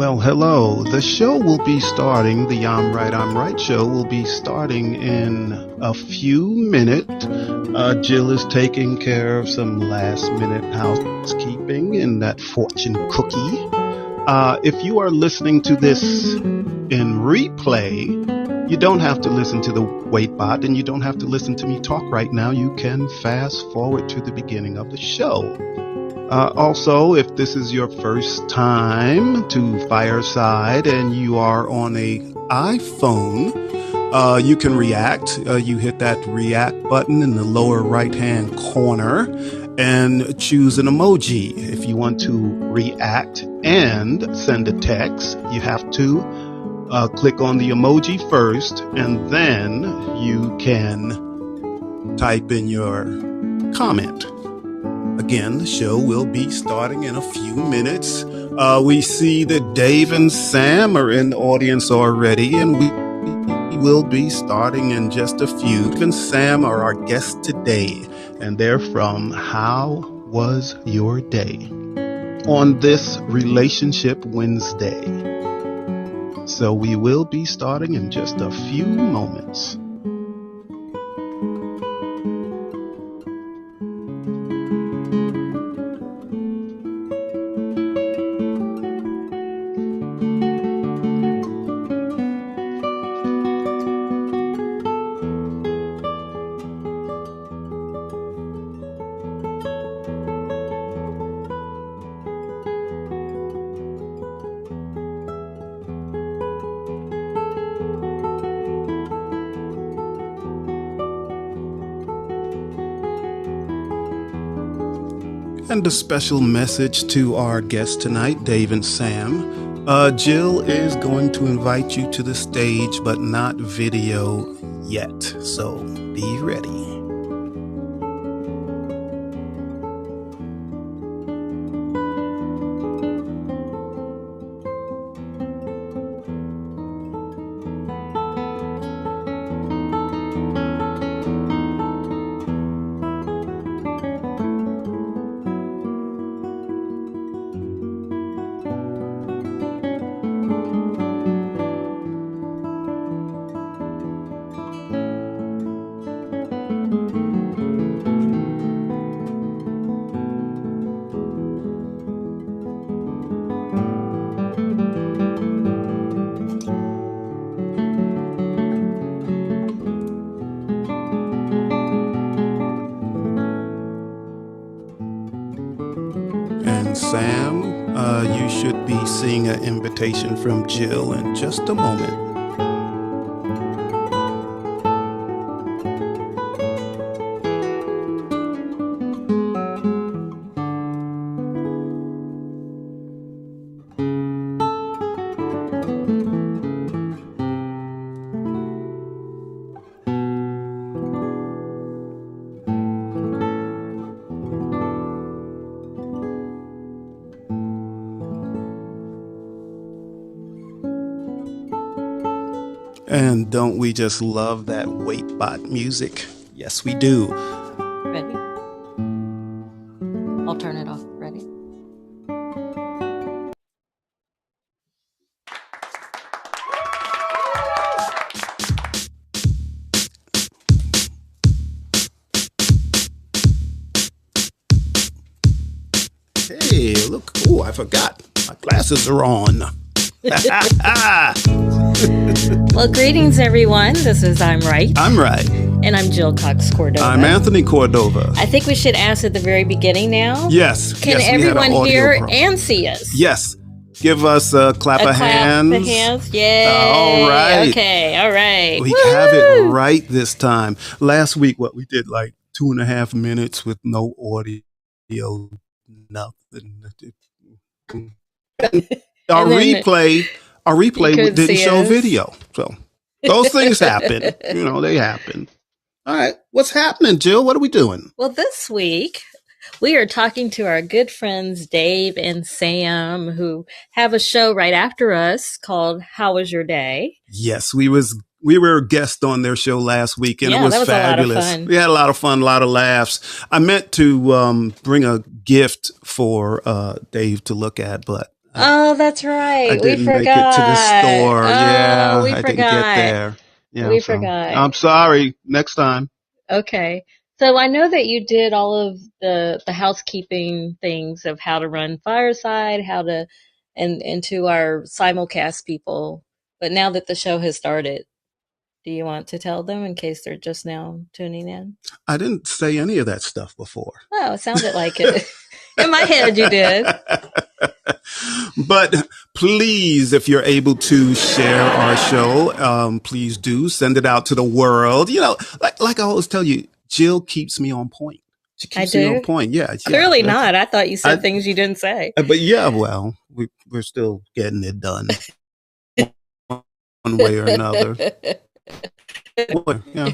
Well, hello. The show will be starting, the I'm Right show will be starting in a few minutes. Jill is taking care of some last minute housekeeping in that fortune cookie. If you are listening to this in replay, you don't have to listen to the wait bot and you don't have to listen to me talk right now. You can fast forward to the beginning of the show. Also, if this is your first time to Fireside and you are on a iPhone, you can react. You hit that react button in the lower right-hand corner and choose an emoji. If you want to react and send a text, you have to click on the emoji first, and then you can type in your comment. Again, the show will be starting in a few minutes. We see that Dave and Sam are in the audience already, and we will be starting in just a few. Dave and Sam are our guests today, and they're from How Was Your Day? On this Relationship Wednesday. So we will be starting in just a few moments. And a special message to our guests tonight, Dave and Sam. Jill is going to invite you to the stage, but not video yet. So be ready. Sam, you should be seeing an invitation from Jill in just a moment. And don't we just love that waitbot music? Yes, we do. Ready? I'll turn it off. Ready? Hey, look. Oh, I forgot. My glasses are on. Well, greetings, everyone. This is I'm Right. I'm Right. And I'm Jill Cox Cordova. I'm Anthony Cordova. I think we should ask at the very beginning now. Yes. Can everyone hear and see us? Yes. Give us a clap of hands. Clap of hands. Yay. All right. Okay. All right. We have it right this time. Last week, we did like 2.5 minutes with no audio, nothing. Our replay didn't show video. So those things happen. They happen. All right. What's happening, Jill? What are we doing? Well, this week we are talking to our good friends Dave and Sam, who have a show right after us called How Was Your Day? Yes, we were guests on their show last week, and it was fabulous. A lot of fun. We had a lot of fun, a lot of laughs. I meant to bring a gift for Dave to look at, but Oh, that's I right. We didn't make it to the forgot. store. Yeah, Oh, we I didn't get forgot. there. Yeah, We so forgot. I'm sorry. Next time. Okay. So I know that you did all of the housekeeping things of how to run Fireside, how to and to our simulcast people. But now that the show has started, do you want to tell them in case they're just now tuning in? I didn't say any of that stuff before. Oh, it sounded like it. In my head, you did. But please, if you're able to share our show, please do send it out to the world. You know, like I always tell you, Jill keeps me on point. She I keeps me on do. point. Yeah, Clearly that's, not. I thought you said I, things you didn't say. but yeah, well, we're still getting it done one way or another. Yeah.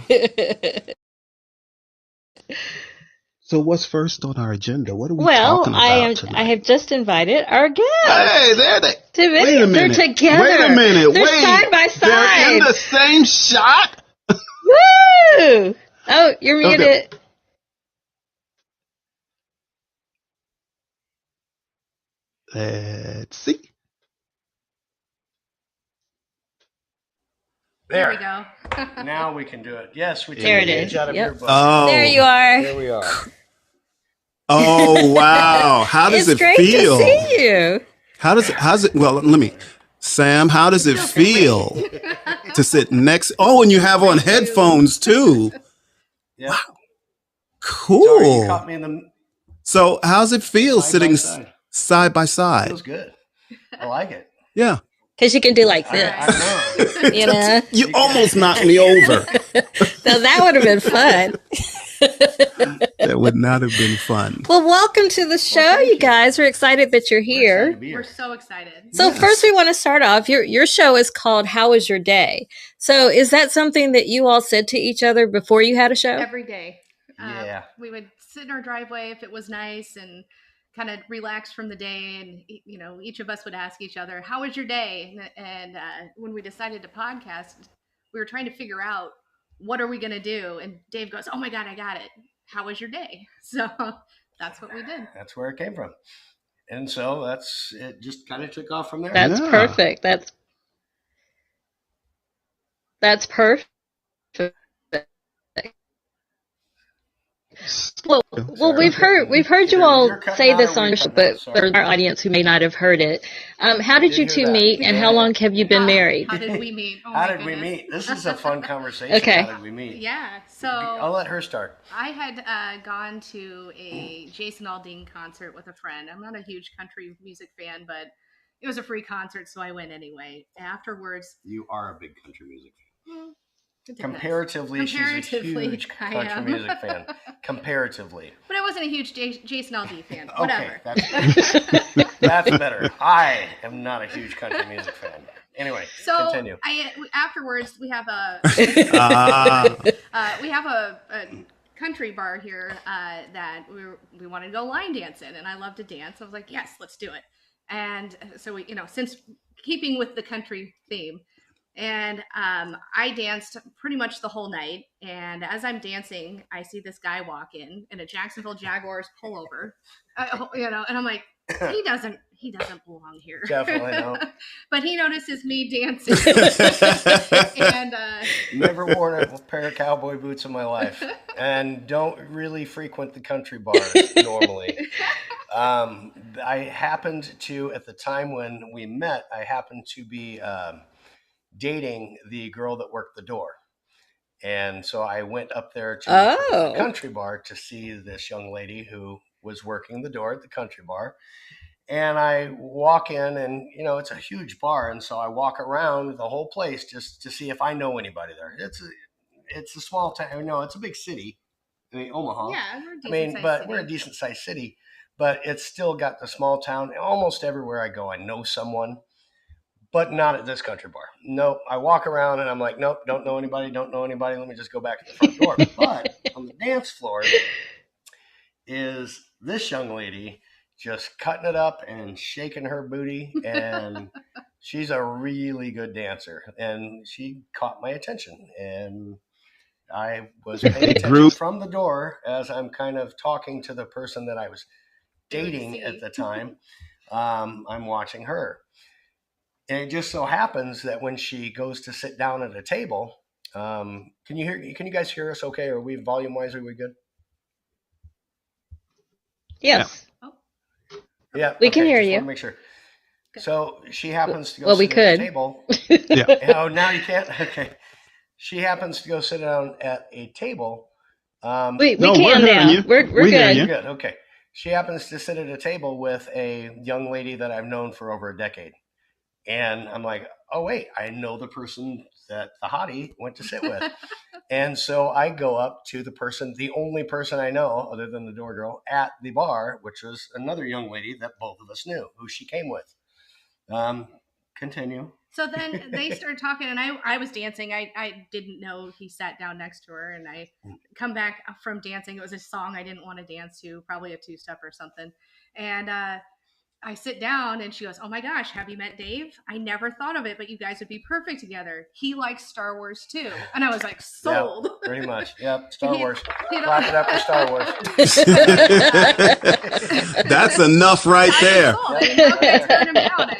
So what's first on our agenda? What are we Well, talking about tonight? I have just invited our guests. Hey, there they. Wait a minute. They're together. Wait a minute. They're Wait. side by side. They're in the same shot. Woo! Oh, you're muted. Okay. Let's see. There we go. Now we can do it. Yes, we There take it the is. page out of Yep. your book. Oh. There you are. There we are. Oh wow! How does It's it great feel? to see you. How's it? Well, let me. Sam, how does it feel to sit next? Oh, and you have on headphones too. Yeah. Wow. Sorry, you caught Cool. me in the So, how's it feel side by sitting side. side by side? Feels good. I like it. Yeah. Because you can do like this. I know. You know? You almost knocked me over. So that would have been fun. That would not have been fun. Well, welcome to the show, thank you you. guys. We're excited that you're We're excited here. to be We're here. so excited. So Yes. first we want to start off. Your show is called How Was Your Day? So is that something that you all said to each other before you had a show? Every day. Yeah. We would sit in our driveway if it was nice and kind of relax from the day. And, you know, each of us would ask each other, how was your day? And when we decided to podcast, we were trying to figure out what are we going to do? And Dave goes, oh my God, I got it. How was your day? So that's what we did. That's where it came from. And so it just kind of took off from there. That's Yeah. perfect. That's perfect. Well, we've heard you all You're cutting say out this or on we're your show, cutting out? but Sorry. for our audience who may not have heard it, how did you Did two hear that. meet, and how long have you been married? How did we meet? Oh How my did we goodness. meet? This is a fun conversation. Okay. How did we meet? Yeah. So I'll let her start. I had gone to a Jason Aldean concert with a friend. I'm not a huge country music fan, but it was a free concert, so I went anyway. Afterwards, You are a big country music fan. it depends. Comparatively, she's a Comparatively, huge I country am. music fan. Comparatively. But I wasn't a huge Jason Aldean fan. Okay, Whatever. that's better. I am not a huge country music fan. Anyway, So continue. afterwards, we have a Ah. country bar here that we wanted to go line dance in, and I love to dance. I was like, yes, let's do it. And so we, since keeping with the country theme, and I danced pretty much the whole night. And as I'm dancing, I see this guy walk in a Jacksonville Jaguars pullover, and I'm like, he doesn't belong here. Definitely not. But he notices me dancing, and Never worn a pair of cowboy boots in my life, and don't really frequent the country bars normally. I happened to, at the time when we met, I happened to be dating the girl that worked the door. And so I went up there to the country bar to see this young lady who was working the door at the country bar. And I walk in and, it's a huge bar. And so I walk around the whole place just to see if I know anybody there. It's a small town. No, it's a big city. I mean, Omaha. yeah, we're a decent sized city. But it's still got the small town. Almost everywhere I go, I know someone, but not at this country bar. Nope. I walk around and I'm like, nope, don't know anybody. Let me just go back to the front door. But on the dance floor is this young lady just cutting it up and shaking her booty. And she's a really good dancer. And she caught my attention. And I was paying attention from the door as I'm kind of talking to the person that I was dating at the time. I'm watching her. And it just so happens that when she goes to sit down at a table, can you guys hear us okay? Are we volume wise? Are we good? Yes. Yeah. We can hear just you. want to make sure. So she happens to go Well, we sit at a could. table. Yeah. Oh, now you can't? Okay. She happens to go sit down at a table. We No, we're can hearing now. you. We're We hear good. you. Good. Okay. She happens to sit at a table with a young lady that I've known for over a decade. And I'm like, oh, wait, I know the person that the hottie went to sit with. And so I go up to the only person I know other than the door girl at the bar, which was another young lady that both of us knew, who she came with. Continue. So then they started talking, and I was dancing. I didn't know he sat down next to her, and I come back from dancing. It was a song I didn't want to dance to, probably a two-step or something. And I sit down, and she goes, "Oh my gosh, have you met Dave? I never thought of it, but you guys would be perfect together. He likes Star Wars too." And I was like, sold. Yep, pretty much. Yep, Star He- Wars. you know- Clap it up for Star Wars. That's enough right there. Sold. I didn't know who to turn him down at.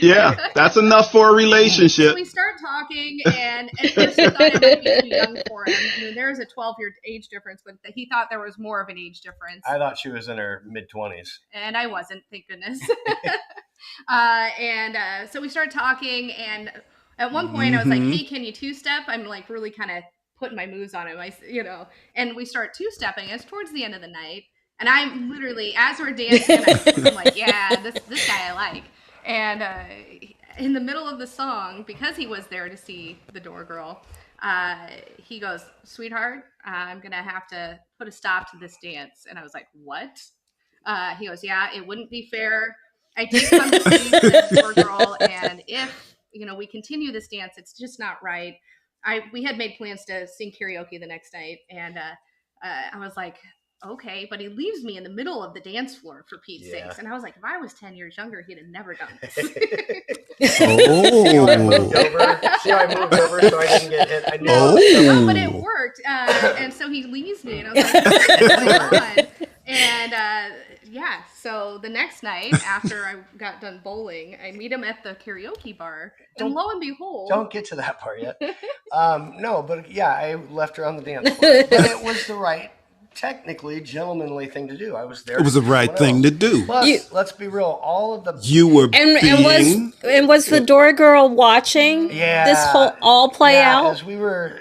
Yeah, that's enough for a So relationship. we start talking, and at first he thought I might be too young for him. I mean, there is a 12-year age difference, but he thought there was more of an age difference. I thought she was in her mid-20s. And I wasn't, thank goodness. So we started talking, and at one point I was like, "Hey, can you two-step?" I'm like really kind of putting my moves on him, and we start two-stepping. It's towards the end of the night, and I'm literally, as we're dancing, I'm like, "Yeah, this guy I like." And in the middle of the song, because he was there to see the door girl, he goes, "Sweetheart, I'm gonna have to put a stop to this dance." And I was like, "What?" He goes, "Yeah, it wouldn't be fair. I did come to see this poor girl, and if we continue this dance, it's just not right." We had made plans to sing karaoke the next night, and I was like, "Okay," but he leaves me in the middle of the dance floor for Pete's sakes. And I was like, if I was 10 years younger, he'd have never done this. See how I moved Oh. over? See how I moved over so I didn't get hit? I knew No, Oh. but it worked. And so he leaves me, and I was like, what's going on? And so the next night after I got done bowling, I meet him at the karaoke bar, and lo and behold, Don't get to that part yet. No, but yeah, I left her on the dance floor. But it was the right, technically gentlemanly thing to do. I was there. It was the right thing to do. Plus, let's be real, all of the You were And was the door girl watching this whole all play out? As we were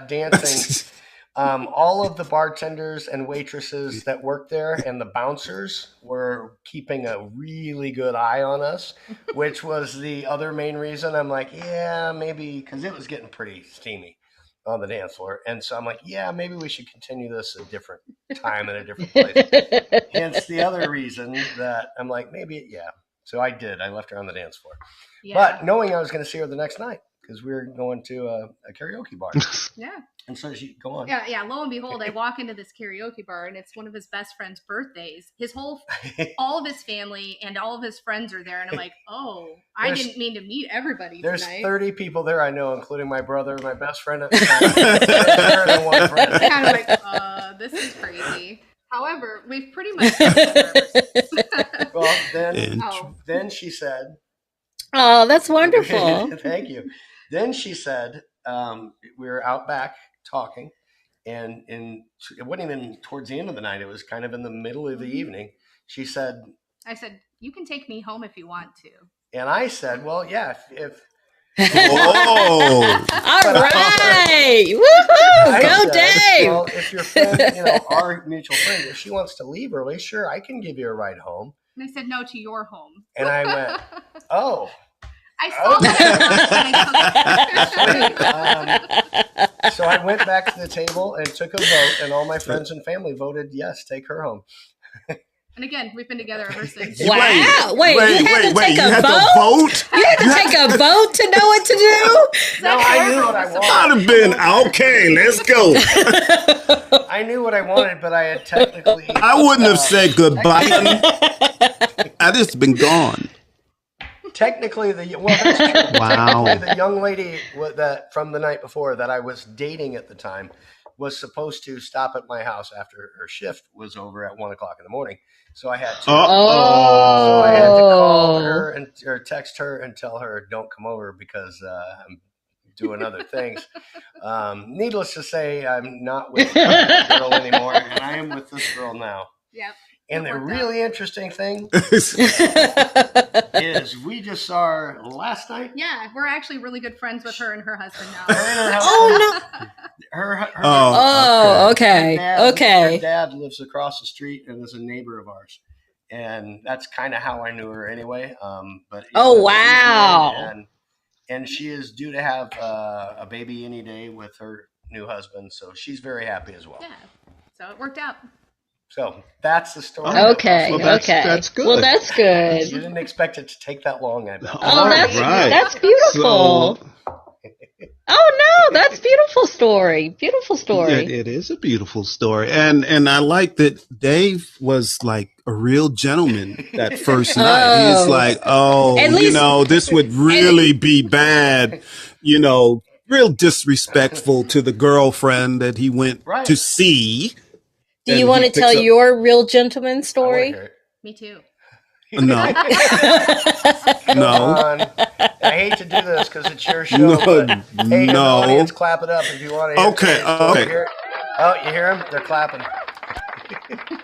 dancing, all of the bartenders and waitresses that worked there and the bouncers were keeping a really good eye on us, which was the other main reason I'm like, yeah, maybe, because it was getting pretty steamy on the dance floor. And so I'm like, yeah, maybe we should continue this a different time in a different place. Hence the other reason that I'm like, maybe, yeah. So I did. I left her on the dance floor. yeah, But knowing I was going to see her the next night because we were going to a karaoke bar. yeah. And so she, go on. Yeah, lo and behold, I walk into this karaoke bar, and it's one of his best friend's birthdays. All of his family and all of his friends are there, and I'm like, oh, I didn't mean to meet everybody There's tonight. 30 people there I know, including my brother, my best friend at the time. and one friend. I'm kind of like, this is crazy. However, we've pretty much done it. Well, then she said, Oh, that's wonderful. thank you. Then she said, we were out back talking, and it wasn't even towards the end of the night. It was kind of in the middle of the evening. She said, I said, you can take me home if you want to. and I said, well, yeah, if Oh. All right. Woohoo! I Go said, Dave. well, if your friend, our mutual friend, if she wants to leave early, sure, I can give you a ride home. And I said, no, to your home. And I went, oh. I saw that. So I went back to the table and took a vote, and all my friends and family voted yes, take her home. And again, we've been together ever since. Wow. Wait, you had to take you a had vote? to vote? You had to take a vote to know what to do? No, I knew what I wanted. I'd have been, okay, let's go. I knew what I wanted, but I had technically. I wouldn't have said goodbye. I'd just been gone. Technically, that's true. Wow. Technically, the young lady that from the night before that I was dating at the time was supposed to stop at my house after her shift was over at 1 o'clock in the morning. So I had to. So I had to call her or text her and tell her don't come over because I'm doing other things. Needless to say, I'm not with that girl anymore, and I am with this girl now. Yep. And the really interesting thing is we just saw her last night. Yeah, we're actually really good friends with her and her husband now. Okay. Her dad lives across the street and is a neighbor of ours. And that's kind of how I knew her anyway. Wow. And she is due to have a baby any day with her new husband. So she's very happy as well. Yeah. So it worked out. So that's the story. Okay. Well, that's good. Well, that's good. You didn't expect it to take that long, I bet. Oh, that's beautiful. So, Oh no, that's beautiful story. Beautiful story. it is a beautiful story, and I like that Dave was like a real gentleman that first night. He's like, At least- this would really be bad, real disrespectful to the girlfriend that he went to see. Do you want to tell your real gentleman I story? wanna hear it. Me too. No, Come on. I hate to do this because it's your show. But, hey, in the audience, clap it up if you want to hear it. Okay. Hear it. Oh, you hear them? They're clapping.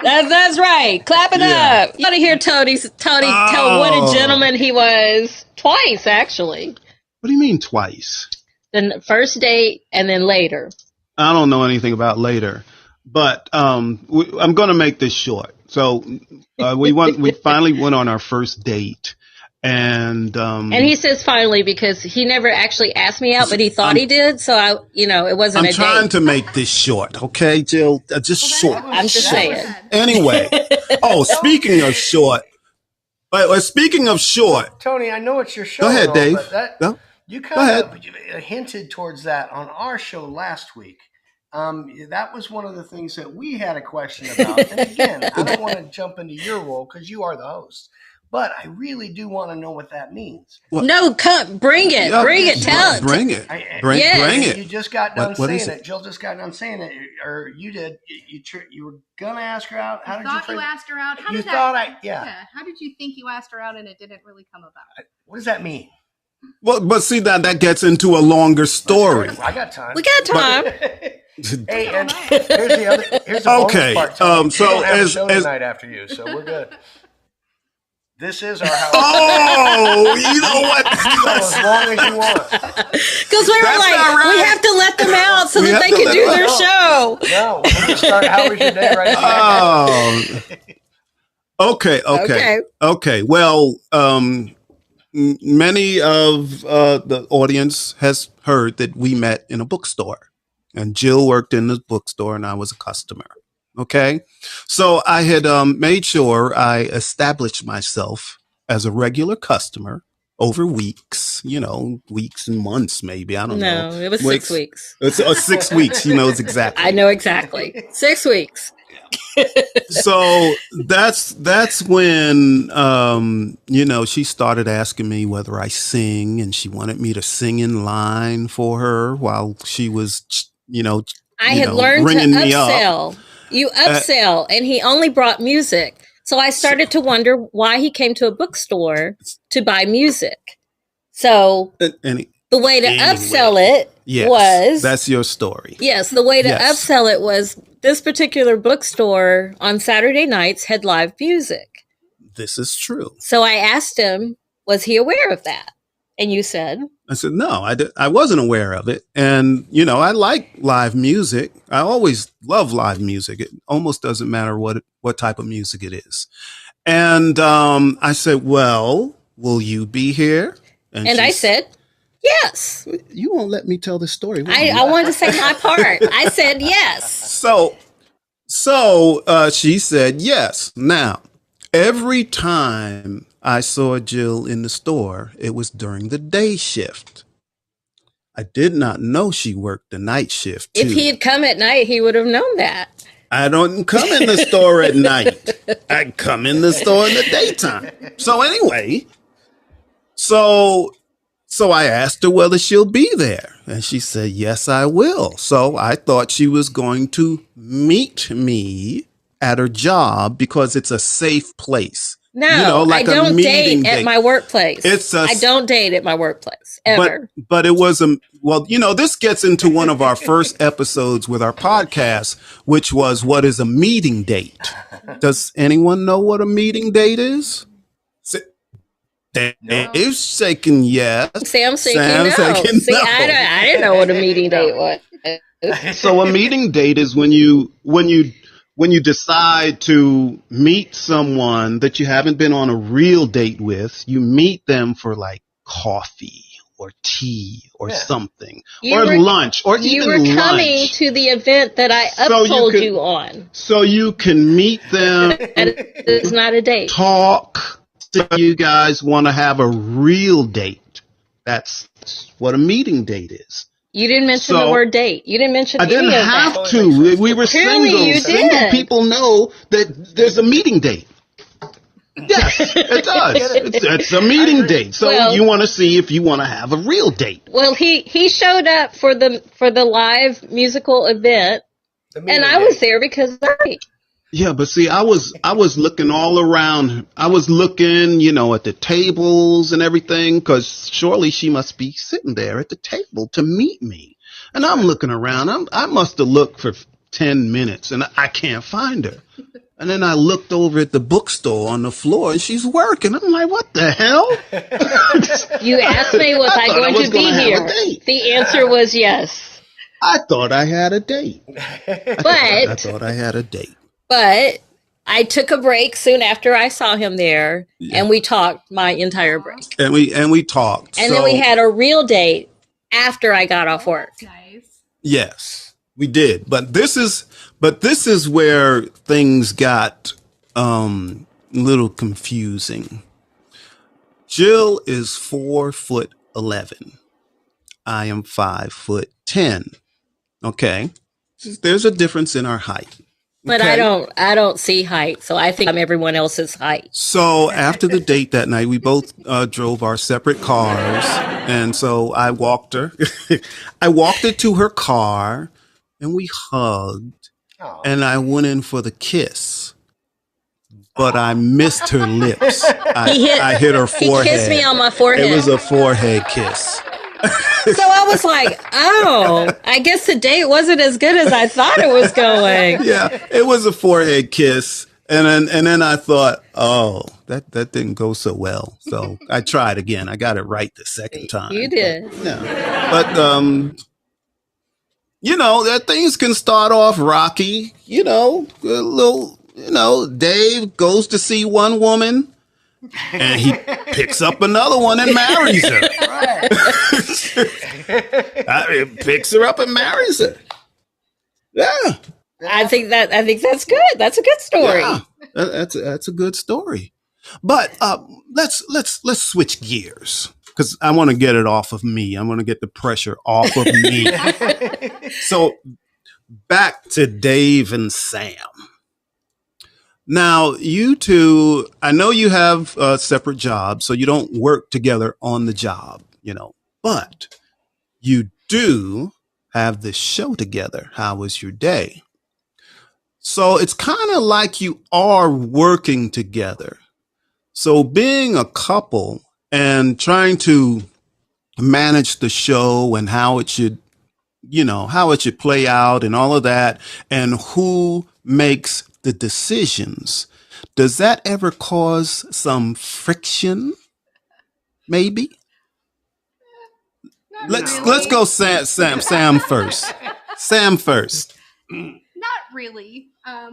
That's right. Clap it up. You got to hear Tony tell what a gentleman he was twice, actually. What do you mean twice? The first date and then later. I don't know anything about later, but I'm going to make this short. So we finally went on our first date, and he says finally because he never actually asked me out, but he thought he did. So it wasn't. I'm trying to make this short, okay, Jill? Just short. I'm just saying. Anyway, speaking of short, Tony, I know it's your show. Go ahead, Dave. But you kind of hinted towards that on our show last week. That was one of the things that we had a question about. And again, I don't want to jump into your role because you are the host, but I really do want to know what that means. No, bring it. Bring it. Tell it. Bring it. Bring it. You just got done what saying it. Jill just got done saying it, or you did. You were gonna ask her out. How did you thought you asked her out? How you did thought that? yeah. How did you think you asked her out and it didn't really come about? What does that mean? Well, but see that gets into a longer story. I got time. We got time. Hey, and here's the bonus part. Tony. So we don't have a as show tonight after you, so we're good. This is our house. Oh, you know what? As long as you want. Because we were like, right. we have to let them out so that they can do their show. No, we're gonna start. How was your day right now? Okay. Well, many of the audience has heard that we met in a bookstore. And Jill worked in the bookstore and I was a customer. Okay. So I had made sure I established myself as a regular customer over weeks, weeks and months, maybe. I don't know. No, it was 6 weeks. It's 6 weeks. She knows exactly. I know exactly. 6 weeks. So that's when, she started asking me whether I sing, and she wanted me to sing in line for her while she was, I had learned to upsell. You upsell, and he only brought music. So I started to wonder why he came to a bookstore to buy music. So the way to upsell it was... That's your story. Yes, the way to upsell it was this particular bookstore on Saturday nights had live music. This is true. So I asked him, was he aware of that? And you said... I said, no, I wasn't aware of it. And, I like live music. I always love live music. It almost doesn't matter what type of music it is. And I said, well, will you be here? And I said, yes. You won't let me tell the story. I wanted to say my part. I said yes. So she said yes. Now, every time I saw Jill in the store, it was during the day shift. I did not know she worked the night shift too. If he had come at night, he would have known that. I don't come in the store at night. I come in the store in the daytime. So anyway, so I asked her whether she'll be there. And she said, yes, I will. So I thought she was going to meet me at her job because it's a safe place. No, Like I a don't meeting date at date. my workplace. It's a I don't date at my workplace ever. but it was well, this gets into one of our first episodes with our podcast, which was what is a meeting date? Does anyone know what a meeting date is? Dave's shaking yes. Sam's shaking Sam's no. shaking See, no. I didn't know what a meeting date was. So a meeting date is when you decide to meet someone that you haven't been on a real date with. You meet them for like coffee or tea or something, lunch, or you even were coming lunch. to the event that I upsold you on. So you can meet them. It's not a date. Talk. You guys want to have a real date. That's what a meeting date is. You didn't mention the word date. You didn't mention I didn't any of have that. to. We were Clearly single. you Single did. people know that there's a meeting date. Yes, it does. It's a meeting date. So you want to see if you want to have a real date. Well, he showed up for the live musical event, and I was there because Yeah, but see, I was looking all around. I was looking, at the tables and everything, because surely she must be sitting there at the table to meet me. And I'm looking around. I must have looked for 10 minutes, and I can't find her. And then I looked over at the bookstore on the floor, and she's working. I'm like, what the hell? You asked me, was I going to be here? The answer was yes. I thought I had a date. I thought I had a date. But I took a break soon after I saw him there, and we talked my entire break. And we talked. And then we had a real date after I got off work. Nice. Yes, we did. But this is where things got a little confusing. Jill is 4'11". I am 5'10". Okay, there's a difference in our height. But okay? I don't see height, so I think I'm everyone else's height. So after the date that night, we both drove our separate cars, and so I walked her. I walked her to her car, and we hugged, and I went in for the kiss. But I missed her lips. I hit her forehead. He kissed me on my forehead. It was a forehead kiss. So I was like, oh, I guess the date wasn't as good as I thought it was going. Yeah, it was a forehead kiss. And then I thought, oh, that didn't go so well. So I tried again. I got it right the second time. You did. But that things can start off rocky. A little, Dave goes to see one woman, and he picks up another one and marries her. Picks her up and marries her. Yeah. I think that's good. That's a good story. Yeah, that's a good story. But let's switch gears, because I want to get it off of me. I want to get the pressure off of me. So back to Dave and Sam. Now, you two, I know you have separate jobs, so you don't work together on the job, but you do have this show together. How was your day? So it's kind of like you are working together. So being a couple and trying to manage the show and how it should play out and all of that, and who makes the decisions, does that ever cause some friction? Maybe. Let's go Sam first. Sam first. Not really.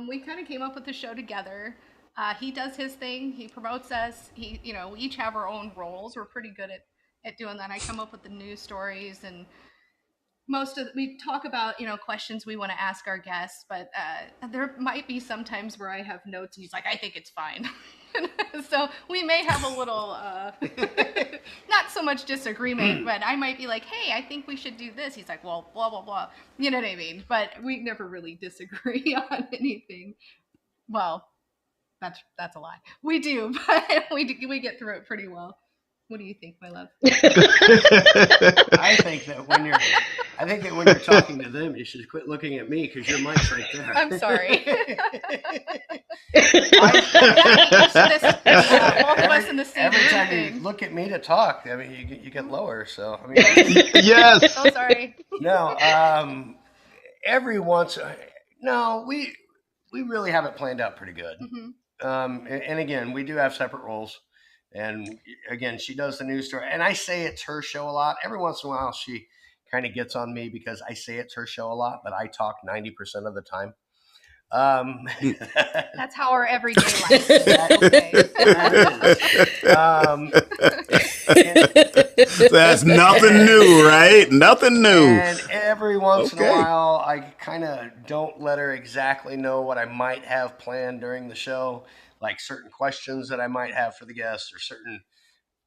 We kind of came up with the show together. He does his thing. He promotes us. We each have our own roles. We're pretty good at doing that. I come up with the news stories, and we talk about questions we want to ask our guests, but there might be some times where I have notes and he's like, I think it's fine. So we may have a little not so much disagreement, but I might be like, hey, I think we should do this. He's like, well, blah blah blah, you know what I mean? But we never really disagree on anything. Well, that's a lie. We do, but we get through it pretty well. What do you think, my love? I think that when you're talking to them, you should quit looking at me because your mic's right there. I'm sorry. Both of us in the same Every time thing. you look at me to talk, I mean, you get lower. So I mean, Yes. So sorry. no. Every once, no, we really have it planned out pretty good. And again, we do have separate roles. And again, she does the news story, and I say it's her show a lot. Every once in a while, she kind of gets on me because I say it's her show a lot, but I talk 90% of the time. That's how our everyday life is. So that's nothing new, right? Nothing new. And every once in a while, I kind of don't let her exactly know what I might have planned during the show, like certain questions that I might have for the guests or certain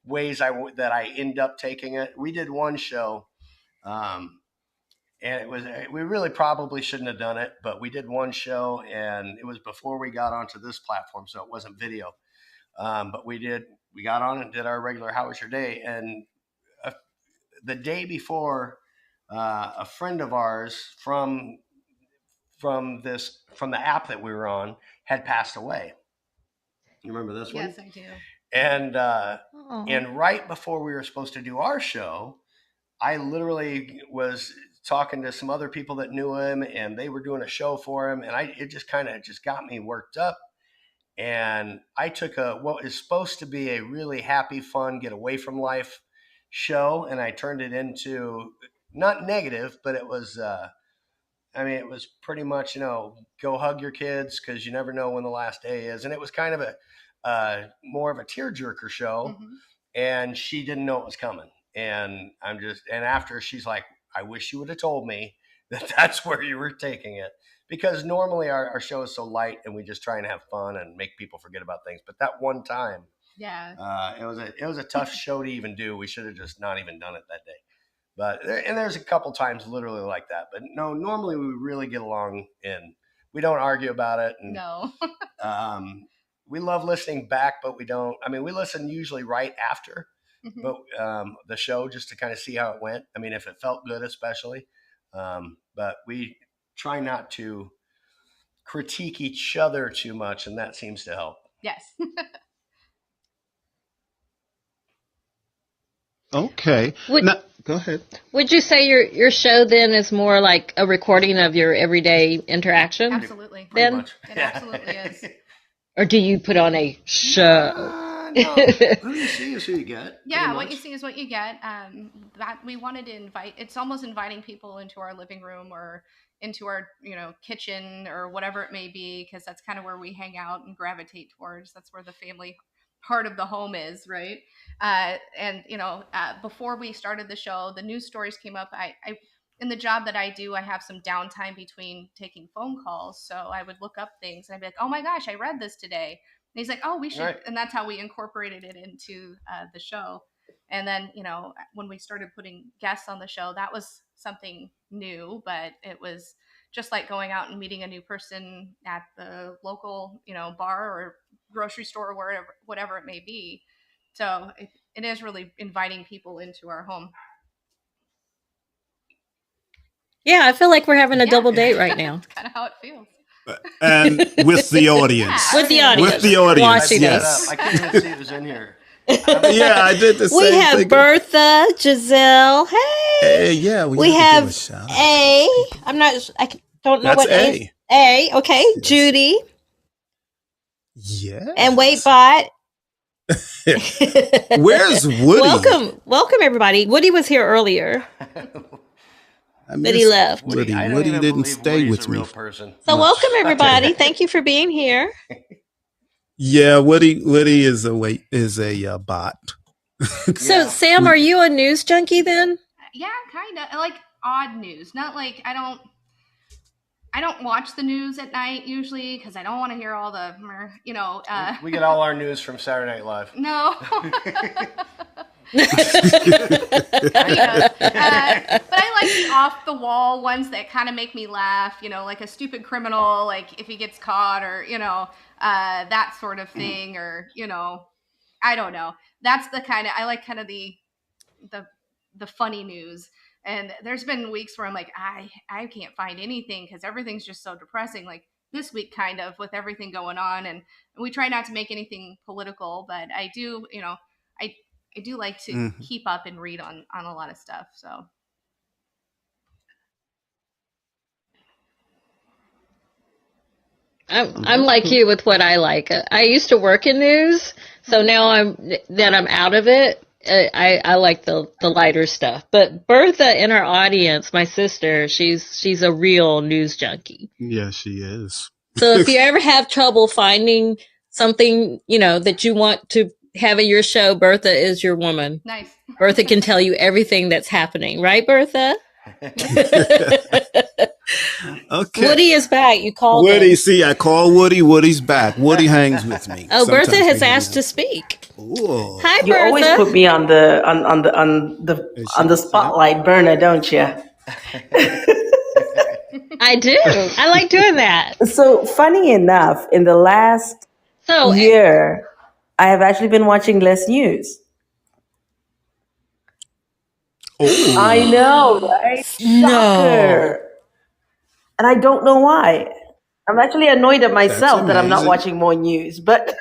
ways that I end up taking it. We did one show, and we really probably shouldn't have done it, but we did one show, and it was before we got onto this platform, so it wasn't video. But we got on and did our regular How Was Your Day, and the day before, a friend of ours from the app that we were on had passed away. You remember this one? Yes, I do. And right before we were supposed to do our show, I literally was talking to some other people that knew him, and they were doing a show for him, and it just kind of got me worked up. And I took what is supposed to be a really happy, fun, get away from life show, and I turned it into not negative, but it was it was pretty much, go hug your kids because you never know when the last day is. And it was kind of more of a tearjerker show, and she didn't know it was coming. And after, she's like, I wish you would have told me that that's where you were taking it, because normally our show is so light and we just try and have fun and make people forget about things. But that one time, it was a tough show to even do. We should have just not even done it that day. But there's a couple times literally like that. But no, normally we really get along and we don't argue about it. And, no. We love listening back, but we don't. I mean, we listen usually right after, but the show, just to kind of see how it went. I mean, if it felt good, especially. But we try not to critique each other too much, and that seems to help. Yes. Okay. Go ahead. Would you say your show then is more like a recording of your everyday interaction? Absolutely. Then much. It absolutely is. Or do you put on a show? No. Who you see is who you get. Yeah, what you see is what you get. That we wanted to invite. It's almost inviting people into our living room or into our kitchen or whatever it may be, because that's kind of where we hang out and gravitate towards. That's where the family part of the home is, right? Before we started the show, the news stories came up. I in the job that I do, I have some downtime between taking phone calls, so I would look up things and I'd be like, oh my gosh, I read this today. And he's like, oh, we should. Right. And that's how we incorporated it into the show. And then, when we started putting guests on the show, that was something new, but it was just like going out and meeting a new person at the local, bar or grocery store or whatever it may be. So it is really inviting people into our home. Yeah, I feel like we're having a double date right now. That's kind of how it feels. And with the audience. With the audience. With the audience, Watching yes. I couldn't even see it was in here. Yeah, I did the same thing. We have Bertha, Giselle. Hey. Yeah, we have A. I'm not. I don't know. That's what A is. A. Okay, yes. Judy. Yeah. And Waitbot. Where's Woody? Welcome everybody. Woody was here earlier. But he left. Woody didn't stay with me. Person. So welcome everybody. Thank you for being here. Yeah, Woody is a bot. So Sam, are you a news junkie then? Yeah, kind of. I like odd news. Not like I don't watch the news at night usually because I don't want to hear all the we get all our news from Saturday Night Live. No. But I like the off the wall ones that kind of make me laugh, like a stupid criminal, like if he gets caught or, that sort of thing, or, I don't know. That's the kind of, I like kind of the funny news. And there's been weeks where I'm like, I can't find anything because everything's just so depressing. Like this week, kind of with everything going on, and we try not to make anything political, but I do, I do like to keep up and read on a lot of stuff. So. I'm like you with what I like. I used to work in news, so now I'm out of it. I like the lighter stuff. But Bertha in our audience, my sister, she's a real news junkie. Yeah, she is. So if you ever have trouble finding something, that you want to have at your show, Bertha is your woman. Nice. Bertha can tell you everything that's happening, right, Bertha? Okay. Woody is back. You called Woody, him. see, I call Woody. Woody's back. Woody hangs with me. Oh, Sometimes Bertha has we hang asked out. to speak. Ooh. Hi, You always Bertha. put me on the spotlight burner, don't you? I do. I like doing that. So funny enough, in the last So year, I have actually been watching less news. Oh. I know, right? No. Shocker. And I don't know why. I'm actually annoyed at myself that I'm not amazing. watching more news, but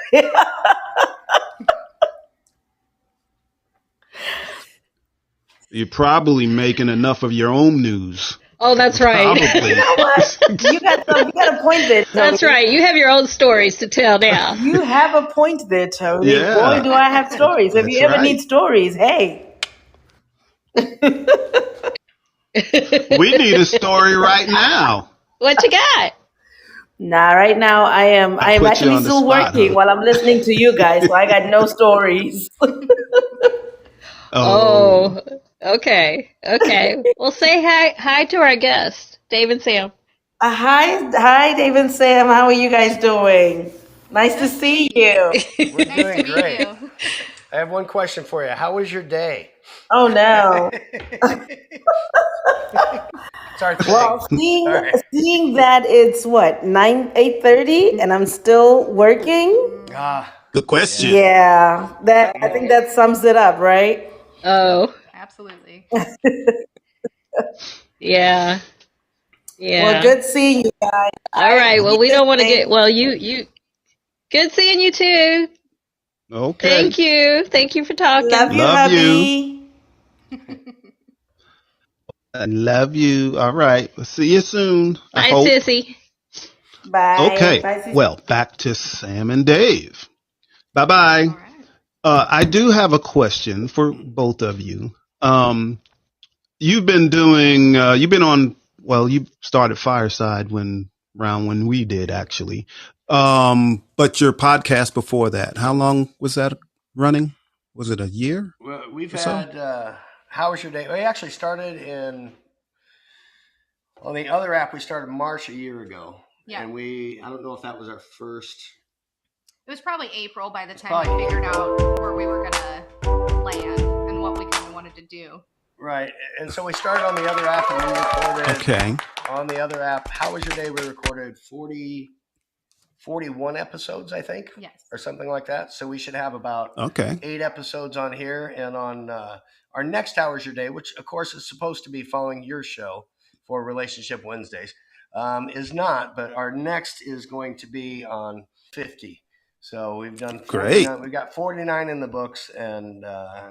You're probably making enough of your own news. Oh, that's right. Probably. you know what? You got a point there, Tony. That's right. You have your own stories to tell now. You have a point there, Tony. Yeah. Boy, do I have stories. If That's you ever right. need stories, hey. We need a story right now. What you got? Nah, right now I am I put you actually on the still spot, working huh? while I'm listening to you guys, so I got no stories. Oh, okay. Okay. Well, say hi to our guest, Dave and Sam. Hi, Dave and Sam. How are you guys doing? Nice to see you. We're Nice doing to meet great. you. I have one question for you. How was your day? Oh no. Sorry. Well, seeing All right. seeing that it's what 8:30 and I'm still working. Good question. Yeah, I think that sums it up, right? Oh, Absolutely. yeah. Yeah. Well, good seeing you guys. All right. Well, we don't want to get, well, you, good seeing you too. Okay. Thank you. Thank you for talking. Love you, Love you. hubby. I love you. All right. We'll see you soon. I Bye, hope. Sissy. Bye. Okay. Bye, Cece. Well, back to Sam and Dave. Bye bye. All right. I do have a question for both of you. You've been doing, you started Fireside when we did actually. But your podcast before that, how long was that running? Was it a year? Well, we've So? had. How was your day? We actually started on the other app. We started March a year ago, Yeah. and I don't know if that was our first. It was probably April by the time probably we figured out where we were going to land and what we kind of wanted to do. Right, and so we started on the other app, and we recorded Okay. on the other app. How was your day? We recorded 41 episodes, I think, Yes. or something like that. So we should have about Okay. 8 episodes on here, and on our next How Was Your Day, which of course is supposed to be following your show for Relationship Wednesdays, is not, but our next is going to be on 50. So we've done 49, Great. we've got 49 in the books, and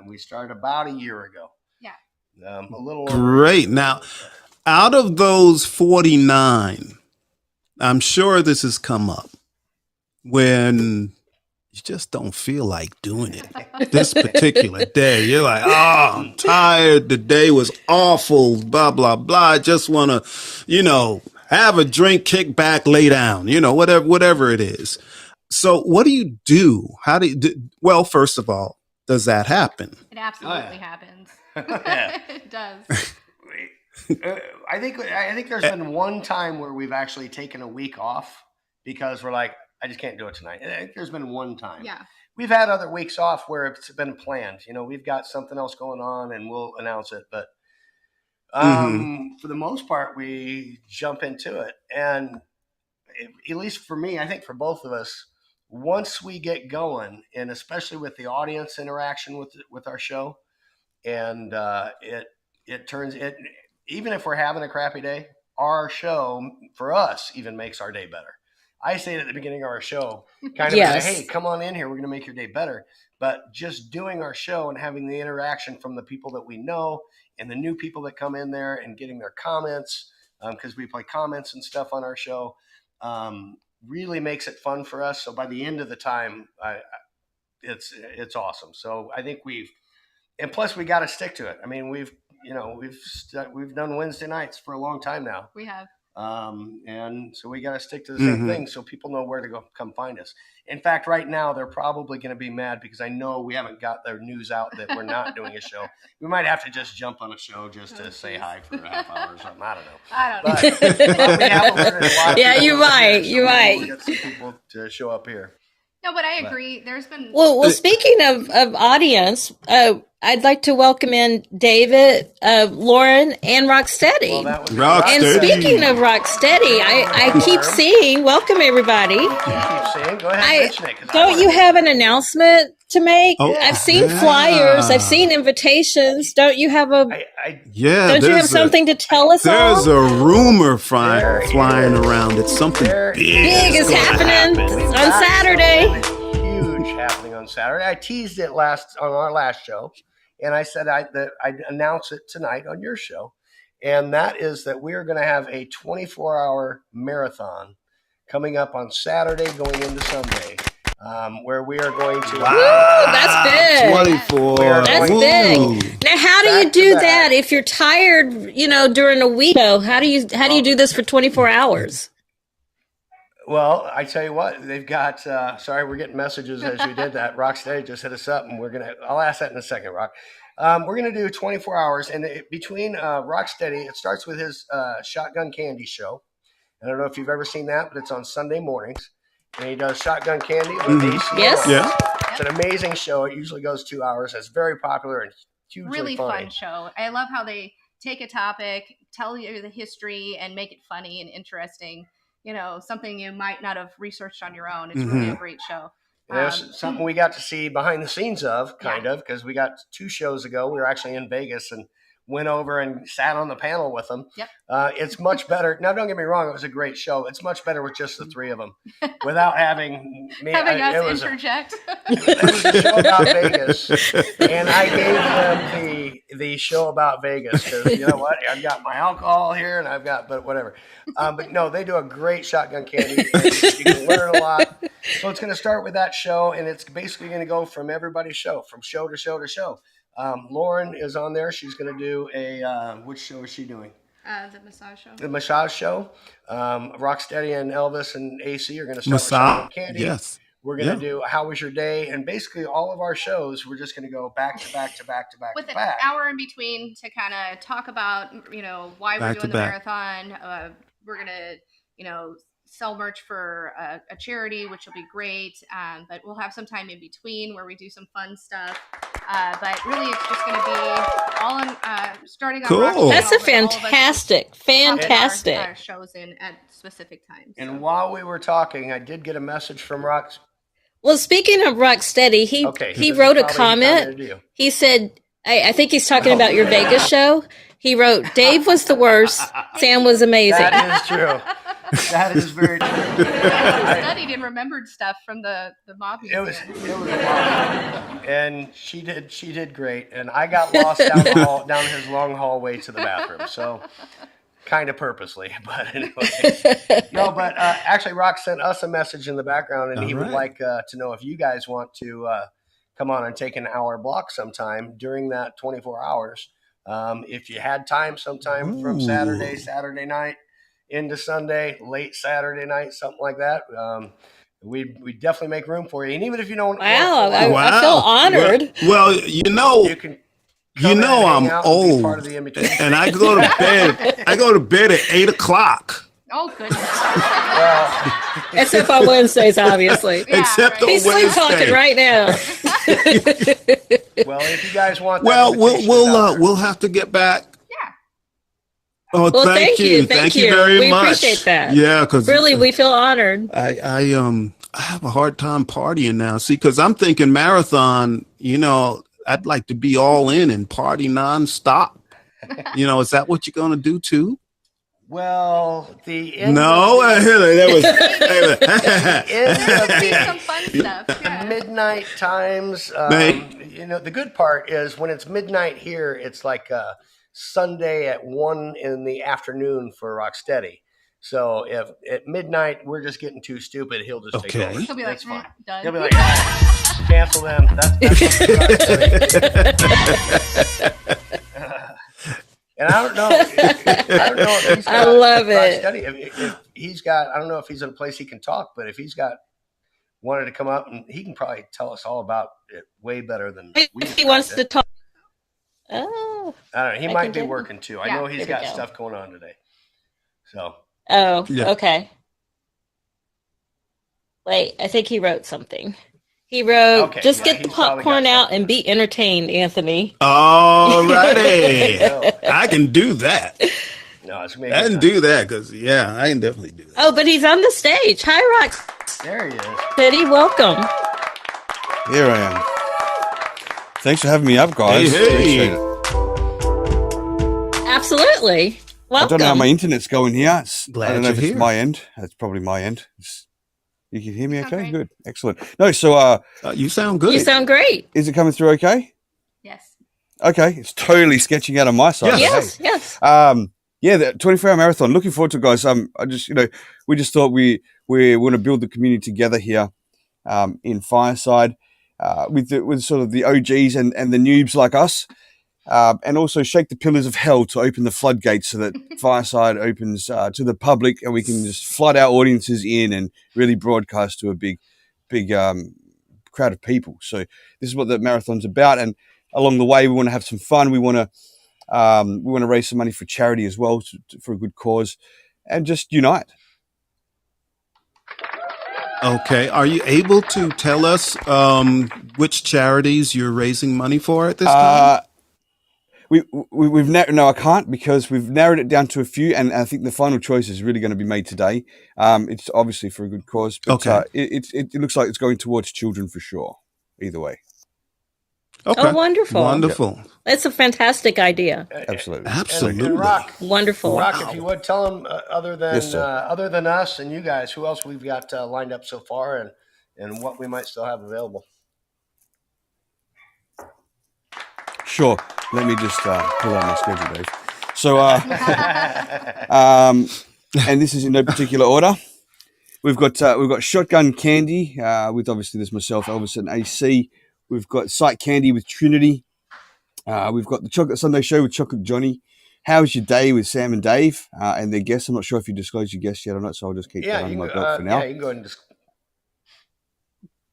we started about a year ago. Yeah. A little over. Great. Now, out of those 49, I'm sure this has come up when you just don't feel like doing it. This particular day, you're like, oh, I'm tired. The day was awful, blah, blah, blah. I just want to, have a drink, kick back, lay down, whatever it is. So what do you do? Well, first of all, does that happen? It absolutely Oh, yeah. happens. Yeah. It does. I think there's been one time where we've actually taken a week off because we're like, I just can't do it tonight. I think there's been one time. Yeah. We've had other weeks off where it's been planned. We've got something else going on and we'll announce it. But for the most part, we jump into it. And at least for me, I think for both of us, once we get going, and especially with the audience interaction with our show, and it turns it, even if we're having a crappy day, our show for us even makes our day better. I say it at the beginning of our show, kind of Yes. hey, come on in here, we're going to make your day better. But just doing our show and having the interaction from the people that we know and the new people that come in there and getting their comments, because we play comments and stuff on our show, really makes it fun for us. So by the end of the time, it's awesome. So I think and plus we got to stick to it. I mean, we've done Wednesday nights for a long time now. We have. And so we got to stick to the same thing so people know where to come find us. In fact, right now, they're probably going to be mad because I know we haven't got their news out that we're not doing a show. We might have to just jump on a show just to say hi for a half hour or something. I don't know. But we have alerted a lot of Yeah, people you over might, here, so you maybe might. We'll get some people to show up here. No, but I agree. There's been Well, speaking of audience, I'd like to welcome in David, Lauren, and Rocksteady. Well, that was And Rocksteady. speaking of Rocksteady, I keep seeing, welcome everybody. You keep saying, go ahead and mention it. 'Cause I Don't wanna you do have it. an announcement to make? Oh, I've seen yeah. flyers, I've seen invitations. Don't you have I don't you have there's something to tell us There's all? a rumor There flying is. around. It's something There Big is gonna happening happen. on got Saturday. something huge happening on Saturday. I teased it on our last show, and I said I'd announce it tonight on your show, and that is that we are going to have a 24-hour marathon coming up on Saturday, going into Sunday, where we are going to. Woo, that's big. 24. That's Woo. big. Now, how do you Back to do back. that if you're tired? During a week. So how do you do this for 24 hours? Well, I tell you what, they've got. Sorry, we're getting messages as you did that. Rocksteady just hit us up, and I'll ask that in a second, Rock. We're gonna do 24 hours, and between Rocksteady, it starts with his Shotgun Candy show. I don't know if you've ever seen that, but it's on Sunday mornings, and he does Shotgun Candy with AC. Yes. Yeah. It's an amazing show. It usually goes 2 hours. It's very popular and hugely really funny. fun show. I love how they take a topic, tell you the history, and make it funny and interesting. Something you might not have researched on your own. It's really a great show. And there's something we got to see behind the scenes of, kind of, because we got 2 shows ago. We were actually in Vegas and went over and sat on the panel with them. Yep. It's much better. Now, don't get me wrong. It was a great show. It's much better with just the 3 of them without having me. Having it us was interject. It was a show about Vegas, and I gave them the show about Vegas because you know what? I've got my alcohol here, and but whatever. But no, they do a great Shotgun Candy. You can learn a lot. So it's going to start with that show, and it's basically going to go from everybody's show, from show to show to show. Lauren is on there. She's going to do which show is she doing? The massage show. The massage show. Rocksteady and Elvis and AC are going to start with Massage. Shotgun Candy. Yes. We're going to do How Was Your Day? And basically all of our shows, we're just going to go back to back to back to back With to an back. hour in between to kind of talk about, why Back we're to doing the back. marathon. We're going to, sell merch for a charity, which will be great. But we'll have some time in between where we do some fun stuff. But really, it's just going to be all on, starting on Cool. Rocksteady, That's a but all of us fantastic, pop fantastic. our shows in at specific times. And while we were talking, I did get a message from Rock. Well, speaking of Rocksteady, he Okay, he this wrote is a probably comment. commented to you. He said, I think he's talking about your Vegas show. He wrote, Dave was the worst. Sam was amazing. That is true. That is very true. I studied and remembered stuff from the mob It was museum. a lot. And she did great. And I got lost down his long hallway to the bathroom. So kind of purposely, but anyway. No, but actually Rock sent us a message in the background, and he would like to know if you guys want to come on and take an hour block sometime during that 24 hours. If you had time sometime from Saturday night into Sunday, late Saturday night, something like that. We definitely make room for you. And even if you don't, Wow, I feel honored. Well, you can. I'm Part old, of the in-between. and I go to bed. I go to bed at 8:00. Oh, goodness. Well, Except on Wednesdays, obviously. Yeah, Except right. on He's sleep Wednesday. talking right now. well, if you guys want that, Well, invitation is out there. we'll have to get back. Yeah. Oh, Well, thank you, thank you you. very We much. appreciate that. Yeah, because Really, we feel honored. I I have a hard time partying now. See, because I'm thinking marathon, I'd like to be all in and party nonstop. Is that what you're going to do too? Well, the end No, of that the Some fun stuff. Yeah. midnight times. The good part is when it's midnight here, it's like Sunday at 1 in the afternoon for Rocksteady. So if at midnight we're just getting too stupid, he'll just take over. He'll be like, That's fine. done. He'll be like, cancel them. That's and I don't know. If he's got, I love it. If he's got, I don't know if he's in a place he can talk, but if he's got wanted to come up, and he can probably tell us all about it way better than we. If he wants to talk. Oh. I don't know. He I might can be get working too. I Yeah, know he's there we got go. stuff going on today. So Oh, Yeah. okay. Wait, I think he wrote something. He wrote, Okay, just yeah, get the he's probably popcorn got out something. and be entertained, Anthony. All righty. no, I can do that. no, it's me. I can do that because, I can definitely do that. Oh, but he's on the stage. Hi, Rock There he is. City. Welcome. Here I am. Thanks for having me up, guys. Hey, hey. Appreciate it. Absolutely. I Welcome. don't know how my internet's going here. I Glad don't know if you're it's here. my end. It's probably my end. You can hear me okay? Okay. Good. Excellent. No, so You sound good. You sound great. is it coming through okay? Yes. Okay. It's totally sketching out on my side. but Yes, hey. yes. Yeah, the 24-hour marathon. Looking forward to it, guys. I just, we just thought we want to build the community together here in Fireside with sort of the OGs and the noobs like us, and also shake the pillars of hell to open the floodgates so that Fireside opens to the public and we can just flood our audiences in and really broadcast to a big crowd of people. So this is what the marathon's about, and along the way we want to have some fun. We want to raise some money for charity as well, for a good cause, and just unite. Okay. Are you able to tell us which charities you're raising money for at this time? We've no, I can't, because we've narrowed it down to a few, and I think the final choice is really going to be made today. It's obviously for a good cause, but Okay. it looks like it's going towards children for sure. Either way, Okay. Oh, wonderful. Wonderful. That's a fantastic idea. absolutely. Absolutely. And Rock, Wonderful. Rock, if you would tell them other than Yes, sir. other than us and you guys, who else we've got lined up so far, and what we might still have available. Sure. Let me just pull out my schedule, Dave. So, and this is in no particular order. We've got Shotgun Candy with, obviously, there's myself, Elvis, and AC. We've got Sight Candy with Trinity. We've got the Chocolate Sunday Show with Chocolate Johnny. How's Your Day with Sam and Dave and their guests. I'm not sure if you disclosed your guests yet or not, so I'll just keep that Yeah, under you my can, belt for now. yeah, you can go ahead and just.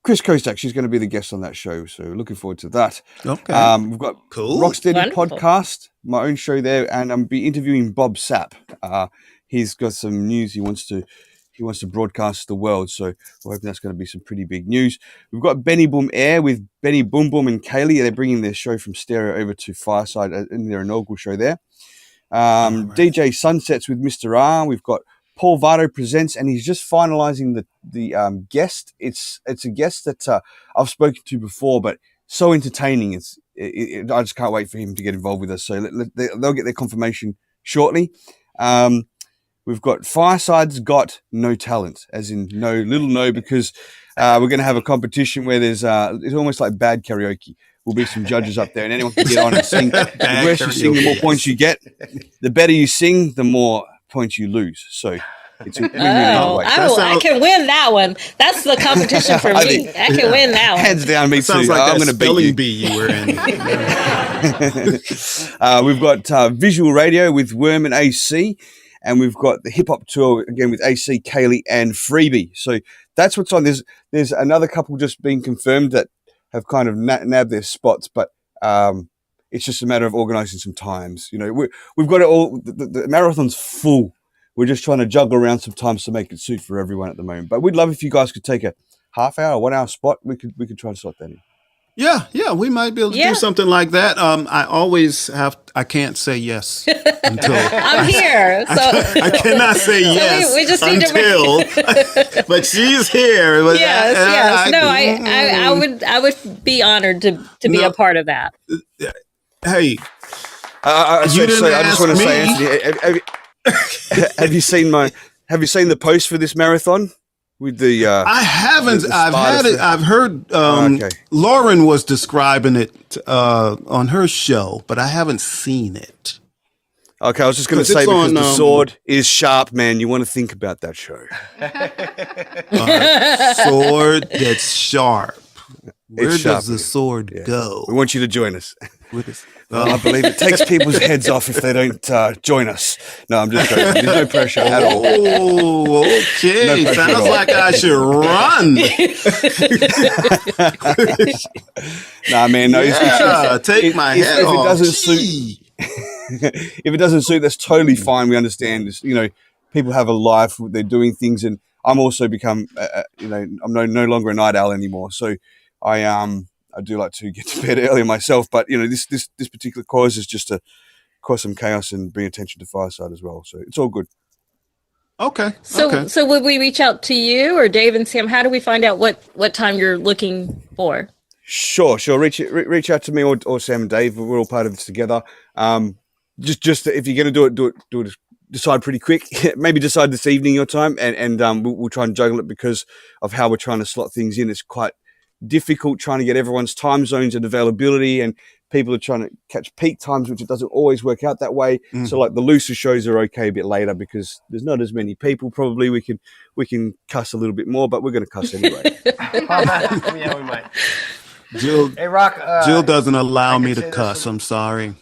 Chris Kostak, she's going to be the guest on that show, so looking forward to that. Okay. We've got Cool. Rocksteady Wonderful. Podcast, my own show there, and I'm be interviewing Bob Sapp. He's got some news he wants to broadcast to the world, so we're hoping that's going to be some pretty big news. We've got Benny Boom Air with Benny Boom Boom and Kaylee. They're bringing their show from stereo over to Fireside in their inaugural show there. DJ Sunsets with Mr. R. We've got Paul Vardo Presents, and he's just finalizing the guest. It's a guest that I've spoken to before, but so entertaining. I just can't wait for him to get involved with us. So they'll get their confirmation shortly. We've got Fireside's got no talent, as in no, little no, because we're going to have a competition where there's it's almost like bad karaoke. Will be some judges up there, and anyone can get on and sing. The worse you sing, the more points you get. The better you sing, the more points you lose. So it's a win-win either way. I can win that one. That's the competition for I me. think- I can win that one. Hands down, me too. Sounds like I'm that going to beat spelling you. bee you were in. We've got Visual Radio with Worm and AC, and we've got the Hip Hop Tour again with AC, Kaylee, and Freebie. So that's what's on. There's another couple just being confirmed that have kind of nabbed their spots, but it's just a matter of organising some times. You know, we've got it all. The marathon's full. We're just trying to juggle around some times to make it suit for everyone at the moment. But we'd love if you guys could take a half hour, 1 hour spot. We could try and slot that in. Yeah, we might be able to Yeah. do something like that. I can't say yes until I'm here. So I cannot say yes we just need until, but she's here. But yes. No, I would be honored to be No. a part of that. Hey, I You didn't just want to ask say, me. Anthony, have you seen the post for this marathon with the? I haven't. the I've spider had it. thing? I've heard. Okay. Lauren was describing it on her show, but I haven't seen it. Okay, I was just going to 'Cause say it's because on, the sword is sharp, man. You want to think about that show. Sword that's sharp. Where It's sharp, does the yeah. sword Yeah. go? We want you to join us. What is- I believe it takes people's heads off if they don't join us. No, I'm just joking. There's no pressure at all. Oh, okay. No pressure at Sounds all. like I should run. Nah, man. No, Yeah, take my head if off. it doesn't suit, Gee. if it doesn't suit, that's totally fine. We understand this. People have a life. They're doing things, and I'm also become. I'm no longer a night owl anymore. So I do like to get to bed earlier myself. But this particular cause is just to cause some chaos and bring attention to Fireside as well. So it's all good. Okay. So okay. so would we reach out to you or Dave and Sam? How do we find out what time you're looking for? Sure. Reach out to me or Sam and Dave. We're all part of this together. Just if you're going to do it. Decide pretty quick. Maybe decide this evening your time, and we'll try and juggle it because of how we're trying to slot things in. It's quite difficult trying to get everyone's time zones and availability, and people are trying to catch peak times, which it doesn't always work out that way. So like the looser shows are okay a bit later because there's not as many people. Probably we can cuss a little bit more, but we're going to cuss anyway. Yeah, we might. Jill, Hey, Rock. Jill doesn't allow I me can say to this cuss. in- I'm sorry.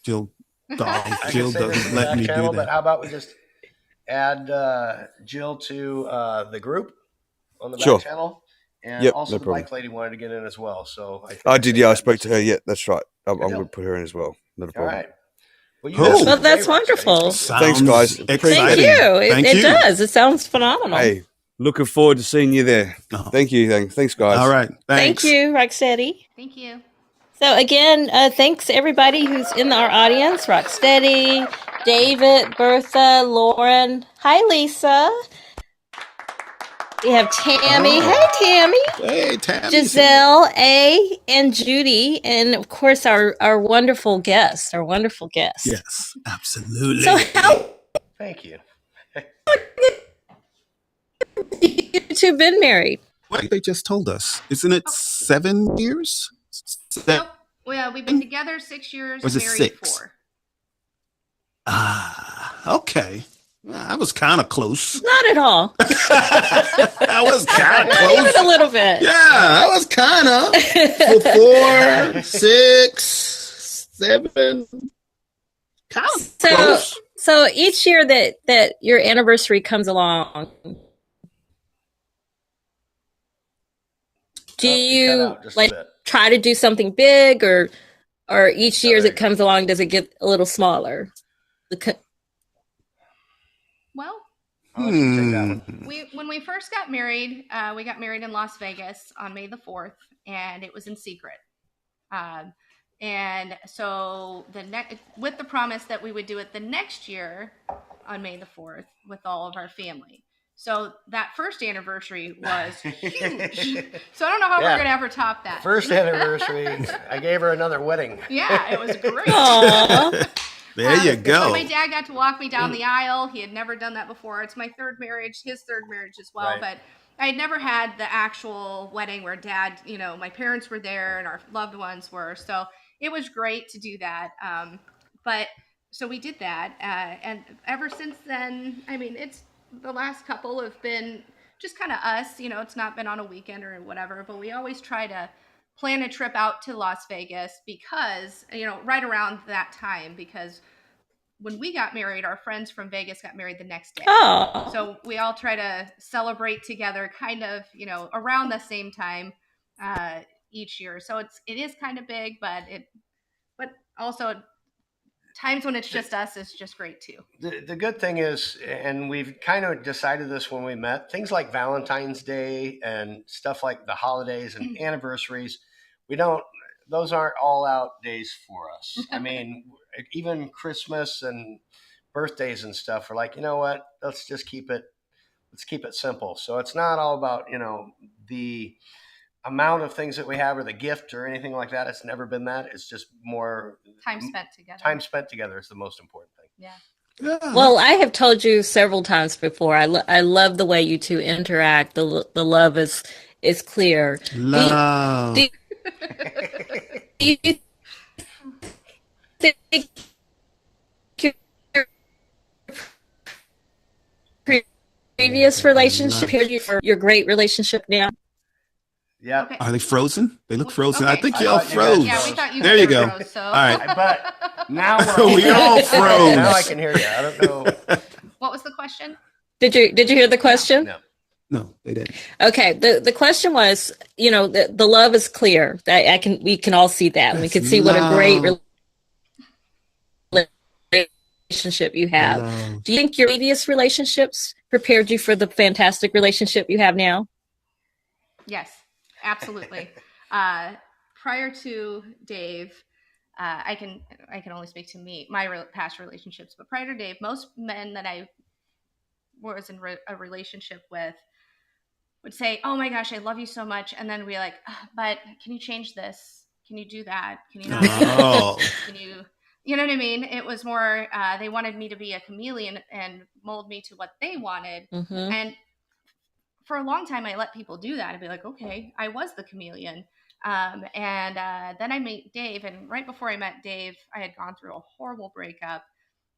Jill I Jill can say this doesn't in the let back me channel, do but that. how about we just add Jill to the group on the back Sure. channel? And Yep, also no the problem. bike lady wanted to get in as well. So I did, yeah. I spoke to her. Yeah, that's right. I'm Good going deal. to put her in as well. Not a All problem. right. Well, you Cool. have some Well, great that's Rock Steady. wonderful. Thanks, guys. Sounds Appreciate Thank exciting. you. Thank It you. does. It sounds phenomenal. Hey, looking forward to seeing you there. Oh. Thank you. Thanks, guys. All right. Thank Thanks. you, Rocksteady. Thank you. So again, thanks to everybody who's in our audience: Rocksteady, David, Bertha, Lauren. Hi, Lisa. We have Tammy. Oh. Hey, Tammy. Hey, Tammy. Giselle, A, and Judy, and of course our wonderful guest. Yes, absolutely. So how Thank you. you two been married? Wait, they just told us. Isn't it 7 years? Nope. Well, we've been together 6 years. Was it married 6? 4. Okay. I was kind of close. Not at all. I was kind of Even close. a little bit. Yeah, I was kind of. 4, 6, 7. Kind of So close. so each year that your anniversary comes along, do You cut you out just a like bit. try to do something big, or each year as there it you go. comes along, does it get a little smaller? Well, I'll let you take that one. when we first got married in Las Vegas on May the 4th, and it was in secret. And so with the promise that we would do it the next year on May the 4th with all of our family. So that first anniversary was huge. So I don't know how Yeah. we're gonna ever top that. First anniversary, I gave her another wedding. Yeah, it was great. Aww. There you When go. my dad got to walk me down the aisle, he had never done that before. It's my third marriage, his third marriage as well. Right. But I had never had the actual wedding where dad, my parents were there and our loved ones were. So it was great to do that. But so we did that. And ever since then, I mean, it's the last couple have been just kind of us. It's not been on a weekend or whatever, but we always try to plan a trip out to Las Vegas because, right around that time, because when we got married, our friends from Vegas got married the next day. Oh. So we all try to celebrate together kind of, around the same time each year. So it is kind of big, but also times when it's just us is just great too. The good thing is, and we've kind of decided this when we met, things like Valentine's Day and stuff like the holidays and anniversaries, we don't. Those aren't all out days for us. I mean, even Christmas and birthdays and stuff. We're like, you know what? Let's just keep it. Let's keep it simple. So it's not all about the amount of things that we have or the gift or anything like that. It's never been that. It's just more Time spent together. Time spent together is the most important thing. Yeah. Yeah. Well, I have told you several times before. I love the way you two interact. The love is clear. Love. Do you think your previous relationship for your great relationship now? Yeah. Okay. Are they frozen? They look frozen. Okay. I think I y'all thought you guys- froze. Yeah, we thought you There you guys go. were froze, so. All right. But now we're We all froze. Now I can hear you. I don't know. What was the question? Did you hear the question? No. No, they didn't. Okay. The question was, the love is clear. We can all see that. And we can see what a great relationship you have. Love. Do you think your previous relationships prepared you for the fantastic relationship you have now? Yes, absolutely. Prior to Dave, I can only speak to my past relationships, but prior to Dave, most men that I was in a relationship with would say, "Oh my gosh, I love you so much," and then be like, "But can you change this? Can you do that? Can you not? Oh. Can you?" You know what I mean? It was more, they wanted me to be a chameleon and mold me to what they wanted. Mm-hmm. And for a long time, I let people do that. I'd be like, okay, I was the chameleon. And then I met Dave. And right before I met Dave, I had gone through a horrible breakup.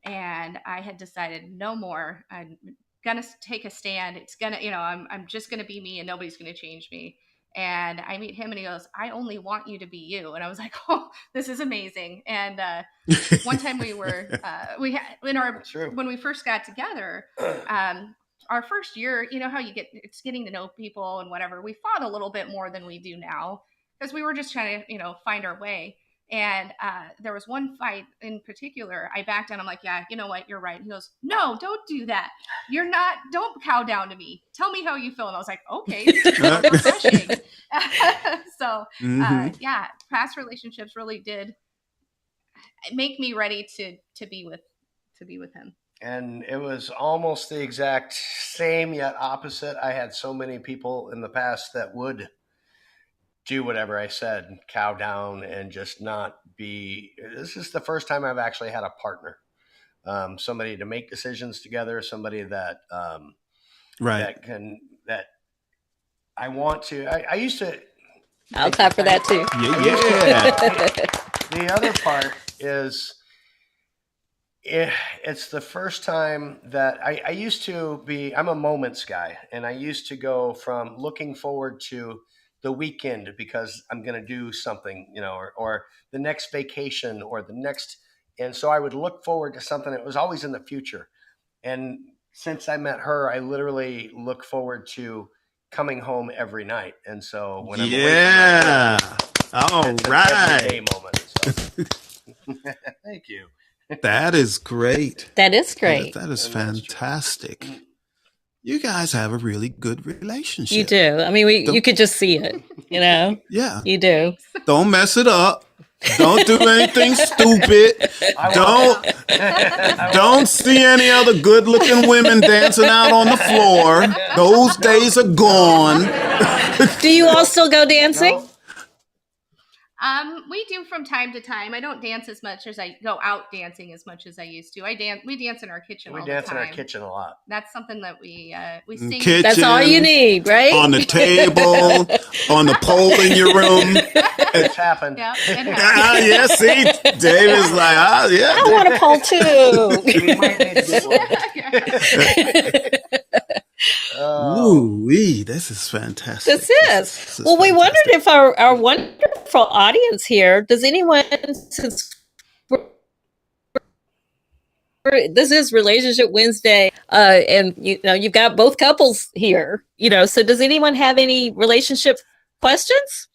And I had decided no more. I'm going to take a stand. It's going to, I'm just going to be me and nobody's going to change me. And I meet him and he goes, "I only want you to be you." And I was like, "Oh, this is amazing." And one time we had True. when we first got together, our first year, you know how it's getting to know people and whatever. We fought a little bit more than we do now because we were just trying to, find our way. And there was one fight in particular. I backed down. I'm like, "Yeah, you know what? You're right." He goes, "No, don't do that. Don't cow down to me. Tell me how you feel." And I was like, "Okay, it's refreshing." So, yeah, past relationships really did make me ready to be with him. And it was almost the exact same yet opposite. I had so many people in the past that would do whatever I said, cow down, and just not be. This is the first time I've actually had a partner, somebody to make decisions together, somebody that Right. that I want to. I used to. I'll clap for that too. Yeah. The other part is it's the first time that I used to be. I'm a moments guy, and I used to go from looking forward to the weekend because I'm going to do something, or the next vacation or the next. And so I would look forward to something that was always in the future. And since I met her, I literally look forward to coming home every night. And so when I'm away Yeah. All it's an right. everyday moment. So. Thank you. That is great. That is great. That is And that's true. fantastic. You guys have a really good relationship. You do. I mean, you could just see it, Yeah. You do. Don't mess it up. Don't do anything stupid. Don't see any other good looking women dancing out on the floor. Those days are gone. Do you all still go dancing? No. We do from time to time. I don't dance as much as I go out dancing as much as I used to. We dance in our kitchen We all dance the in time. our kitchen a lot. That's something that we sing. Kitchen, That's all you need, right? on the table, on the pole in your room. It's happened. Yeah, it Ah, happens. yeah, see, David's like, yeah. I want a pole too. We might need to get one. Ooh, wee, this is fantastic. This is. Well, we wondered if our wonderful audience here, does anyone, since this is Relationship Wednesday, and you've got both couples here, so does anyone have any relationship questions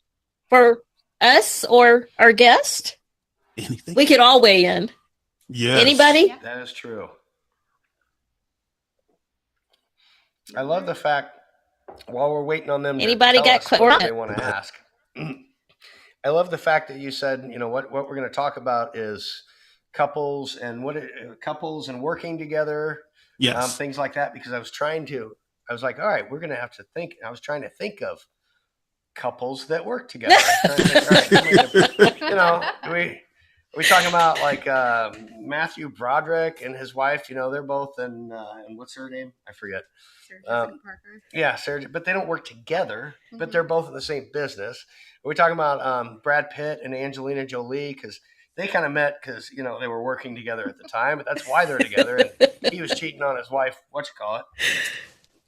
for us or our guest? Anything? We could all weigh in. Yes. Anybody? Yeah. That is true. I love the fact while we're waiting on them Anybody to tell got us what questions? they want to ask. I love the fact that you said, what we're going to talk about is couples and couples and working together, Yes. things like that. Because I was like, all right, we're going to have to think. I was trying to think of couples that work together. I was trying to think, all right, we talking about like Matthew Broderick and his wife. They're both in what's her name? I forget. Sarah Jessica Parker. Yeah, Sarah, but they don't work together. But they're both in the same business. We're talking about Brad Pitt and Angelina Jolie because they kind of met because they were working together at the time. But that's why they're together. And he was cheating on his wife.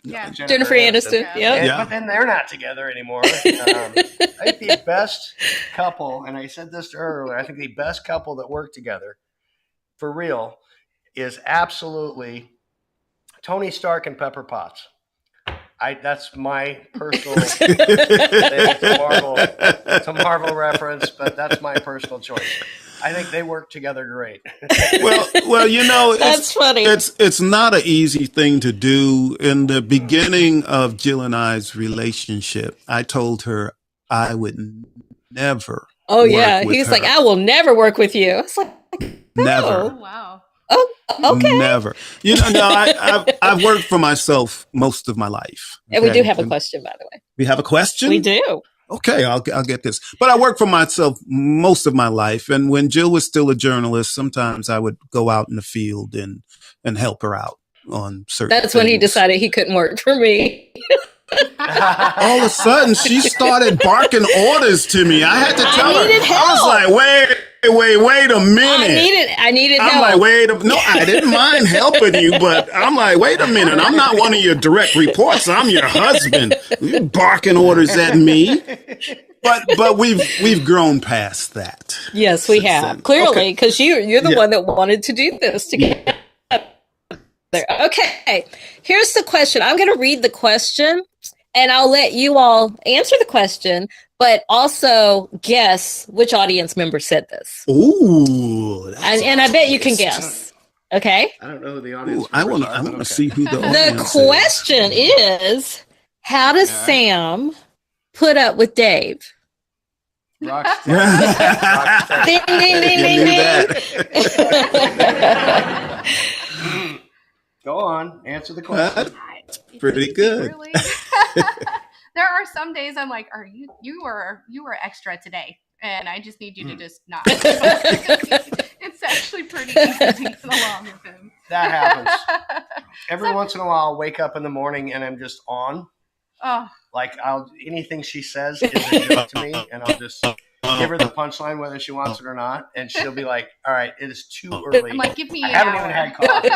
Yeah, Jennifer Aniston. Yeah. Yep. But then they're not together anymore. I think the best couple, and I said this to her earlier, I think the best couple that work together for real is absolutely Tony Stark and Pepper Potts. That's my personal thing. It's a Marvel reference, but that's my personal choice. I think they work together great. well, That's funny. It's not an easy thing to do. In the beginning of Jill and I's relationship, I told her I would never. Oh yeah, work with he's like, her. I will never work with you. It's like, Never. Oh, wow. oh, okay. Never. I've worked for myself most of my life. And we okay? do have a question, by the way. We have a question? We do. Okay, I'll get this. But I worked for myself most of my life. And when Jill was still a journalist, sometimes I would go out in the field and help her out on certain That's when he things. decided he couldn't work for me. All of a sudden, she started barking orders to me. I had to tell her. needed I was help. like, wait a minute. I needed I'm help. like, no, I didn't mind helping you, but I'm like, wait a minute. I'm not one of your direct reports. I'm your husband. You're barking orders at me. But we've grown past that. Yes, we Since have. then. Clearly, Okay. because you're the Yeah. one that wanted to do this together. Okay, here's the question. I'm going to read the question, and I'll let you all answer the question, but also guess which audience member said this. Ooh. And I bet you can guess. Okay? I don't know who the audience I members want are, to but see who the The audience is. question is, how does Sam put up with Dave? Rockstar. Rockstar. Ding, ding, ding, You ding, knew ding. that. Go on, answer the question. Pretty good. Really? There are some days I'm like, you were extra today, and I just need you to just not. It's actually pretty easy to get along with him. That happens. Every once in a while, I'll wake up in the morning and I'm just on. Oh, Like anything she says is a joke to me, and I'll just give her the punchline whether she wants it or not, and she'll be like, "All right, it is too early. I'm like, give me I an haven't hour. even had coffee."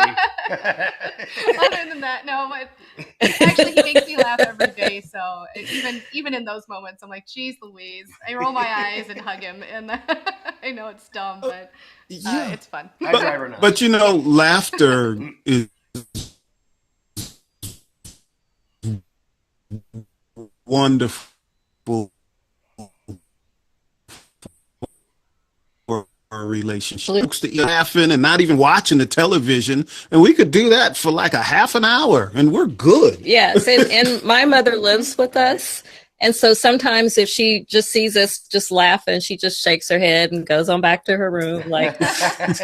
Other than that, no. But actually, he makes me laugh every day. So even in those moments, I'm like, "Geez, Louise!" I roll my eyes and hug him, and I know it's dumb, but it's fun. I drive her nuts. But laughter is wonderful for a relationship. Folks that you're laughing and not even watching the television, and we could do that for like a half an hour, and we're good. Yes, and my mother lives with us. And so sometimes if she just sees us just laughing, she just shakes her head and goes on back to her room, like,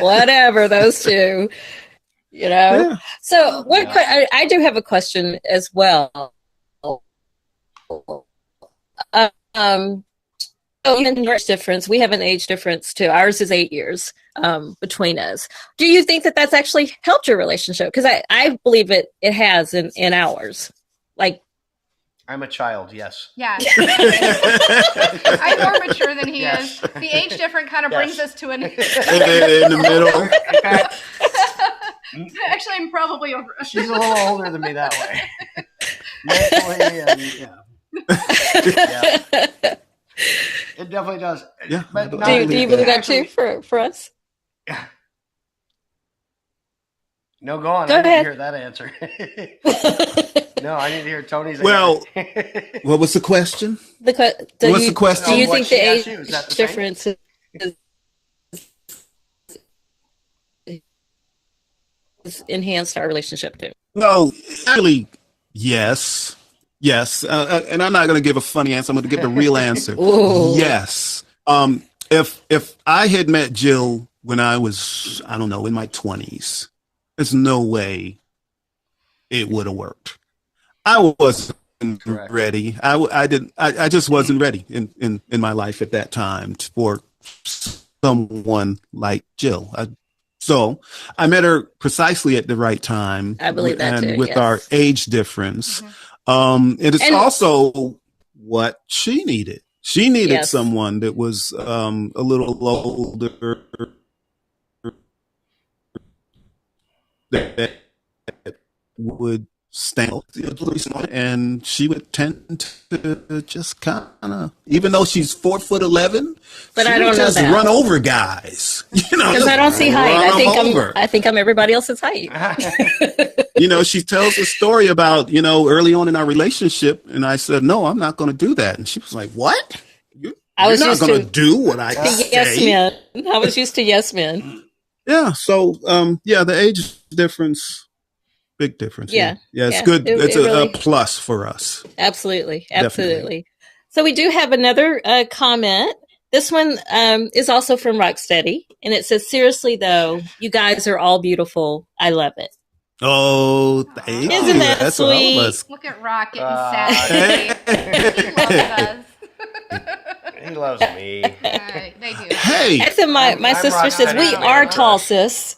whatever, those two, Yeah. So I do have a question as well. Even age difference, we have an age difference too. Ours is 8 years between us. Do you think that that's actually helped your relationship? Because I believe it has in ours. Like, I'm a child, yes. Yeah. I'm more mature than he Yes. is. The age difference kind of Yes. brings us to an. In the middle. In fact, Actually, I'm probably over. she's a little older than me that way. Mentally, and yeah. It definitely does. Yeah. But Do not do you believe that actually- too for us? No, go on. Go I need ahead. to hear that answer. No, I need to hear Tony's Well, answer. What was the question? What's What's the question? Do you What think she the asked age you, is that the same? difference has enhanced our relationship too? No, actually, yes. And I'm not going to give a funny answer. I'm going to give the real answer. Ooh. Yes. If I had met Jill when I was, I don't know, in my 20s, there's no way it would have worked. I wasn't Correct. ready. I just wasn't ready in my life at that time for someone like Jill. So I met her precisely at the right time. I believe that and too, with yes. our age difference. It is And- also what she needed. She needed Yes. someone that was a little older, that would stand, and she would tend to just kind of, even though she's 4'11", But she I would don't know just that. run over guys. You know, Because I don't see height. run 'em over. I think I'm everybody else's height. You know, she tells a story about, you know, early on in our relationship, and I said, no, I'm not going to do that. And she was like, what? I was You're not used going to to do what I yes say. men. I was used to yes men. Yeah. So, yeah, the age difference, big difference. Yeah. Yeah. It's Yeah. good. It's It a really- plus for us. Absolutely. Definitely. Absolutely. So we do have another comment. This one is also from Rocksteady, and it says, seriously, though, you guys are all beautiful. I love it. Oh, thank Isn't you. that That's all of sweet? us. Look at Rocket Uh, and Sassy. He loves us. He loves me. They do. Hey. And then my I'm sister says, Rocksteady. we I'm are Rocksteady. tall, sis.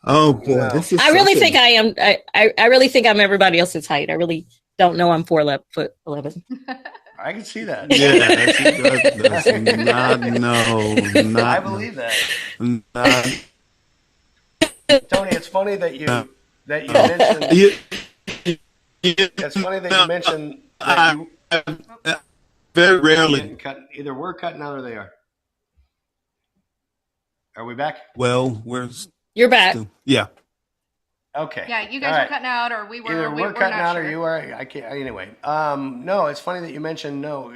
Oh boy, Wow. this is I really something. think I am. I really think I'm everybody else's height. I really don't know I'm 4'11". I can see that. Yeah, that's not no, I not believe that. not, Tony, it's funny that you mentioned. It's funny that you mentioned that you very rarely. didn't cut. Either we're cutting out or they are. Are we back? Well, we're You're back. still, yeah. Okay. Yeah, you guys All were right. cutting out, or we were. Either we we're were cutting not out sure. or you are. I can't. Anyway, no, it's funny that you mentioned no,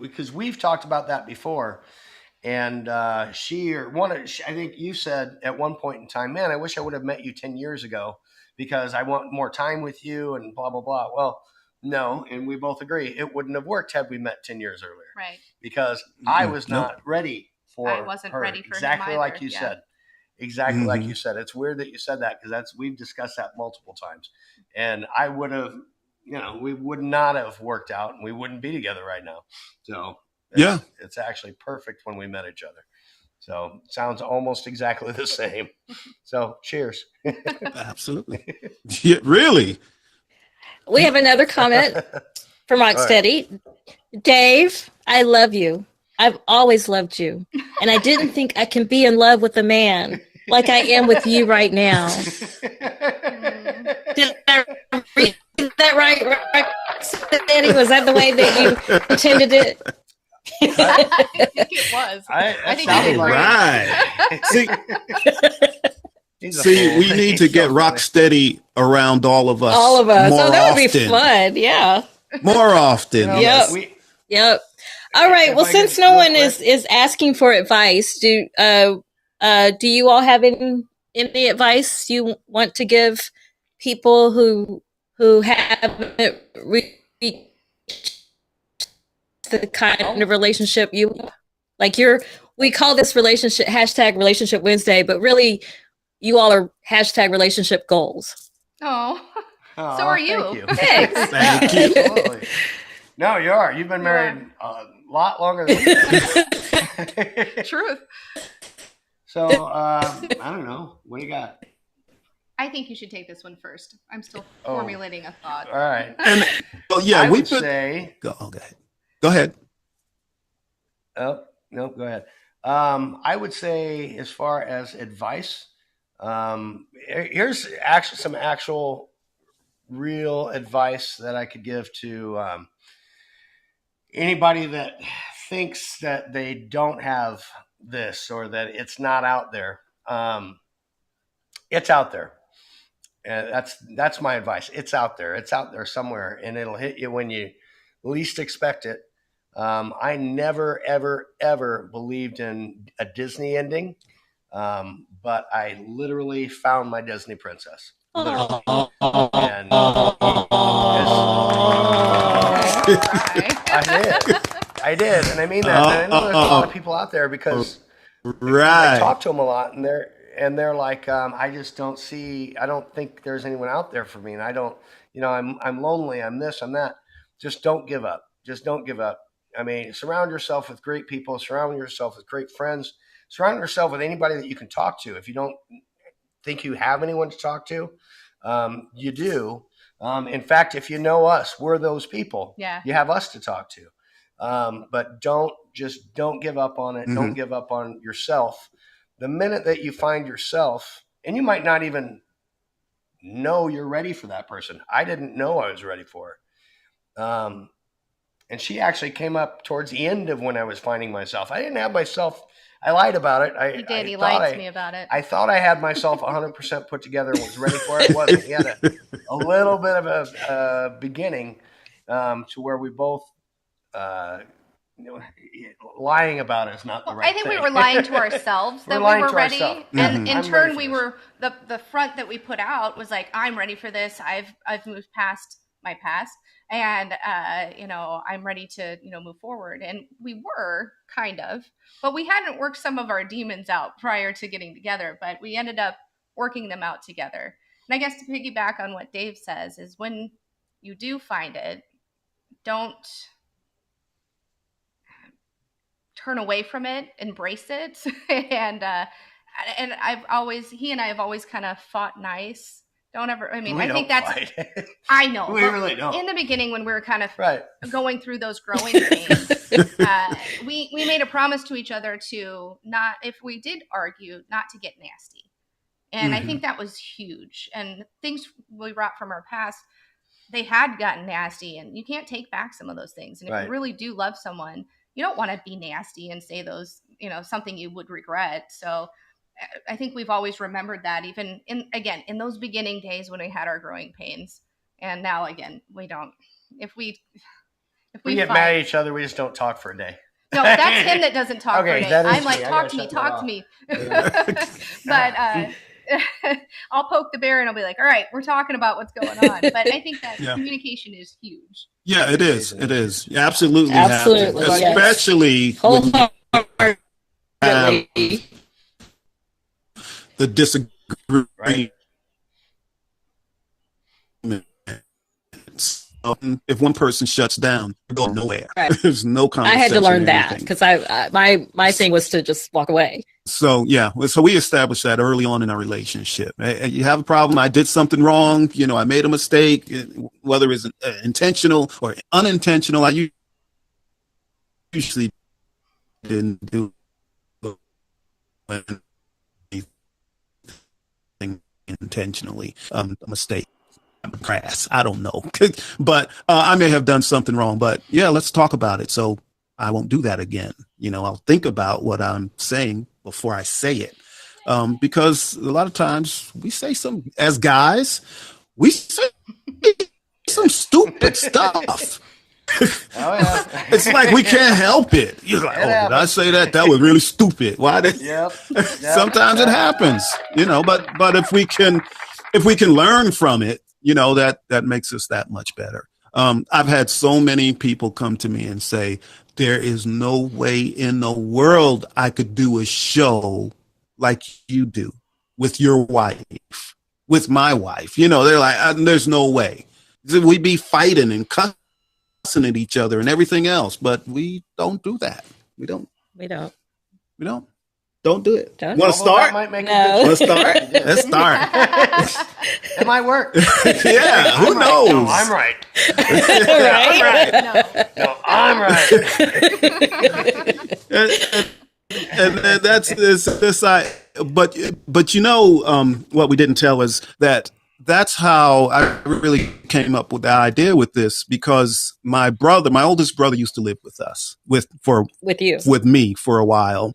because we've talked about that before, and she or one. I think you said at one point in time, man, I wish I would have met you 10 years ago because I want more time with you and blah blah blah. Well, no, and we both agree it wouldn't have worked had we met 10 years earlier Right. because I was Nope. not ready for. I wasn't her. ready for him exactly like either, you yeah. said. Exactly like Mhm. you said. It's weird that you said that because we've discussed that multiple times, and I would have, we would not have worked out, and we wouldn't be together right now. So Yeah. it's actually perfect when we met each other. So it sounds almost exactly the same. So cheers. Absolutely. Yeah, really. We have another comment from Rocksteady. Dave, I love you. I've always loved you. And I didn't think I can be in love with a man like I am with you right now. Did I read that right, Rocksteady? Was that the way that you intended it? I think it was. I think sounded you did like Right. he's a See, fool. we need to He's get so rock funny. steady around all of us. All of us. More Oh, that would often. be fun. Yeah. More often. You know, Yep. Yep. All right. If Well, I since could no real one quick- is asking for advice, do you all have any advice you want to give people who haven't reached the kind of relationship you like? We call this relationship #Relationship Wednesday, but really, you all are #Relationship Goals. Oh, Oh, so are thank you. you. Thanks. Thank you. Absolutely. No, you are. You've been You are. married a lot longer than me. have. Truth. So, I don't know. What do you got? I think you should take this one first. I'm still Oh. formulating a thought. All right. And well, yeah, I we would put. say. Go ahead. Go ahead. Oh, no, go ahead. I would say, as far as advice, here's actually some actual real advice that I could give to anybody that thinks that they don't have this or that it's not out there. It's out there. And that's my advice. It's out there. It's out there somewhere, and it'll hit you when you least expect it. I never, ever, ever believed in a Disney ending, but I literally found my Disney princess. Literally. And I did, and I mean that. And I know there's a lot of people out there because I Right. talk to them a lot, and they're like, I just don't see. I don't think there's anyone out there for me, and I don't. I'm lonely. I'm this. I'm that. Just don't give up. Just don't give up. I mean, surround yourself with great people. Surround yourself with great friends. Surround yourself with anybody that you can talk to. If you don't think you have anyone to talk to, you do. In fact, if you know us, we're those people. Yeah. You have us to talk to. But don't give up on it. Mhm. Don't give up on yourself. The minute that you find yourself, and you might not even know you're ready for that person. I didn't know I was ready for her. And she actually came up towards the end of when I was finding myself. I didn't have myself. I lied about it. He did. He thought lied to me about it. I thought I had myself 100% put together and was ready for it. It wasn't. He had a little bit of a beginning to where we both, lying about it is not the right I think thing. we were lying to ourselves that we lying were to ready, ourselves. and Mhm. in I'm turn, ready for we this. were the front that we put out was like, I'm ready for this. I've moved past my past, and I'm ready to move forward. And we were kind of, but we hadn't worked some of our demons out prior to getting together. But we ended up working them out together. And I guess to piggyback on what Dave says is when you do find it, don't turn away from it, embrace it. and he and I have always kind of fought nice. Don't ever, I mean, We I think don't that's, fight. I know. We but really don't. In the beginning, when we were kind of Right. going through those growing pains, we made a promise to each other to not, if we did argue, not to get nasty. And I think that was huge. And things we brought from our past, they had gotten nasty, and you can't take back some of those things. And if Right. you really do love someone, you don't want to be nasty and say those, something you would regret. So I think we've always remembered that, even in those beginning days when we had our growing pains. And now again, we don't. If we get fight, mad at each other, we just don't talk for a day. no, that's him that doesn't talk Okay, for me. that is I'm like, me. I talk gotta to me, shut talk that to me. But I'll poke the bear and I'll be like, all right, we're talking about what's going on. But I think that Yeah. communication is huge. Yeah, it is. It is. You absolutely, Absolutely, have to. yes. Especially when you Wholeheartedly. the disagreements. Right. If one person shuts down, you go nowhere. Right. There's no I conversation. had to learn or that anything. because my thing was to just walk away. So yeah, so we established that early on in our relationship. You have a problem. I did something wrong. I made a mistake, whether it's intentional or unintentional. I usually didn't do anything intentionally. A mistake. Crass. I don't know, but I may have done something wrong. But yeah, let's talk about it. So I won't do that again. I'll think about what I'm saying before I say it. Because a lot of times we say as guys, we say some stupid stuff. Oh, yeah. It's like we can't help it. You're like, did I say that? That was really stupid. Why did? Yep. Sometimes it happens, but if we can learn from it, that makes us that much better. I've had so many people come to me and say, there is no way in the world I could do a show like you do with your wife, with my wife. They're like, there's no way. We'd be fighting and cussing at each other and everything else, but we don't do that. We don't. Don't do it. Don't. Want to Although that start? might make No. a good Let's start. Let's start. It might work. Yeah, who I'm right. knows? No, I'm right. Right? No. No, I'm right. and that's this. But what we didn't tell is that's how I really came up with the idea with this, because my oldest brother used to live with us with you. with me for a while,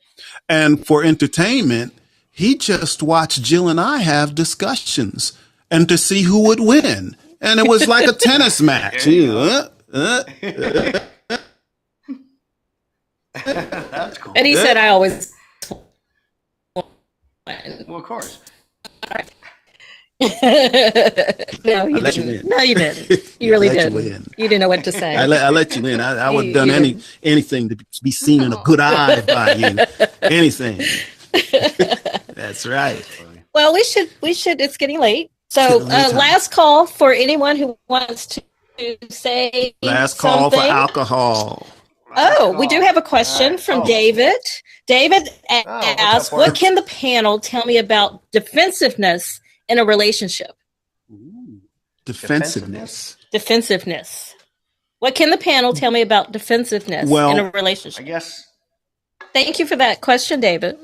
and for entertainment, he just watched Jill and I have discussions and to see who would win, and it was like a tennis match. That's cool. And he said, I always win. Well, of course. No, you let you didn't. in. No, you didn't. You really I let didn't. you in. You didn't know what to say. I let you in. I would have You done didn't. anything to be seen in a good eye by you. Anything. That's right. Well, we should. It's getting late. So, Getting late time. last call for anyone who wants to say Last call for something. alcohol. Oh, we do have a question from David. David what's asks, up, what Mark? can the panel tell me about defensiveness in a relationship? Defensiveness. Defensiveness. What can the panel tell me about defensiveness Well, in a I relationship? guess Thank you for that question, David.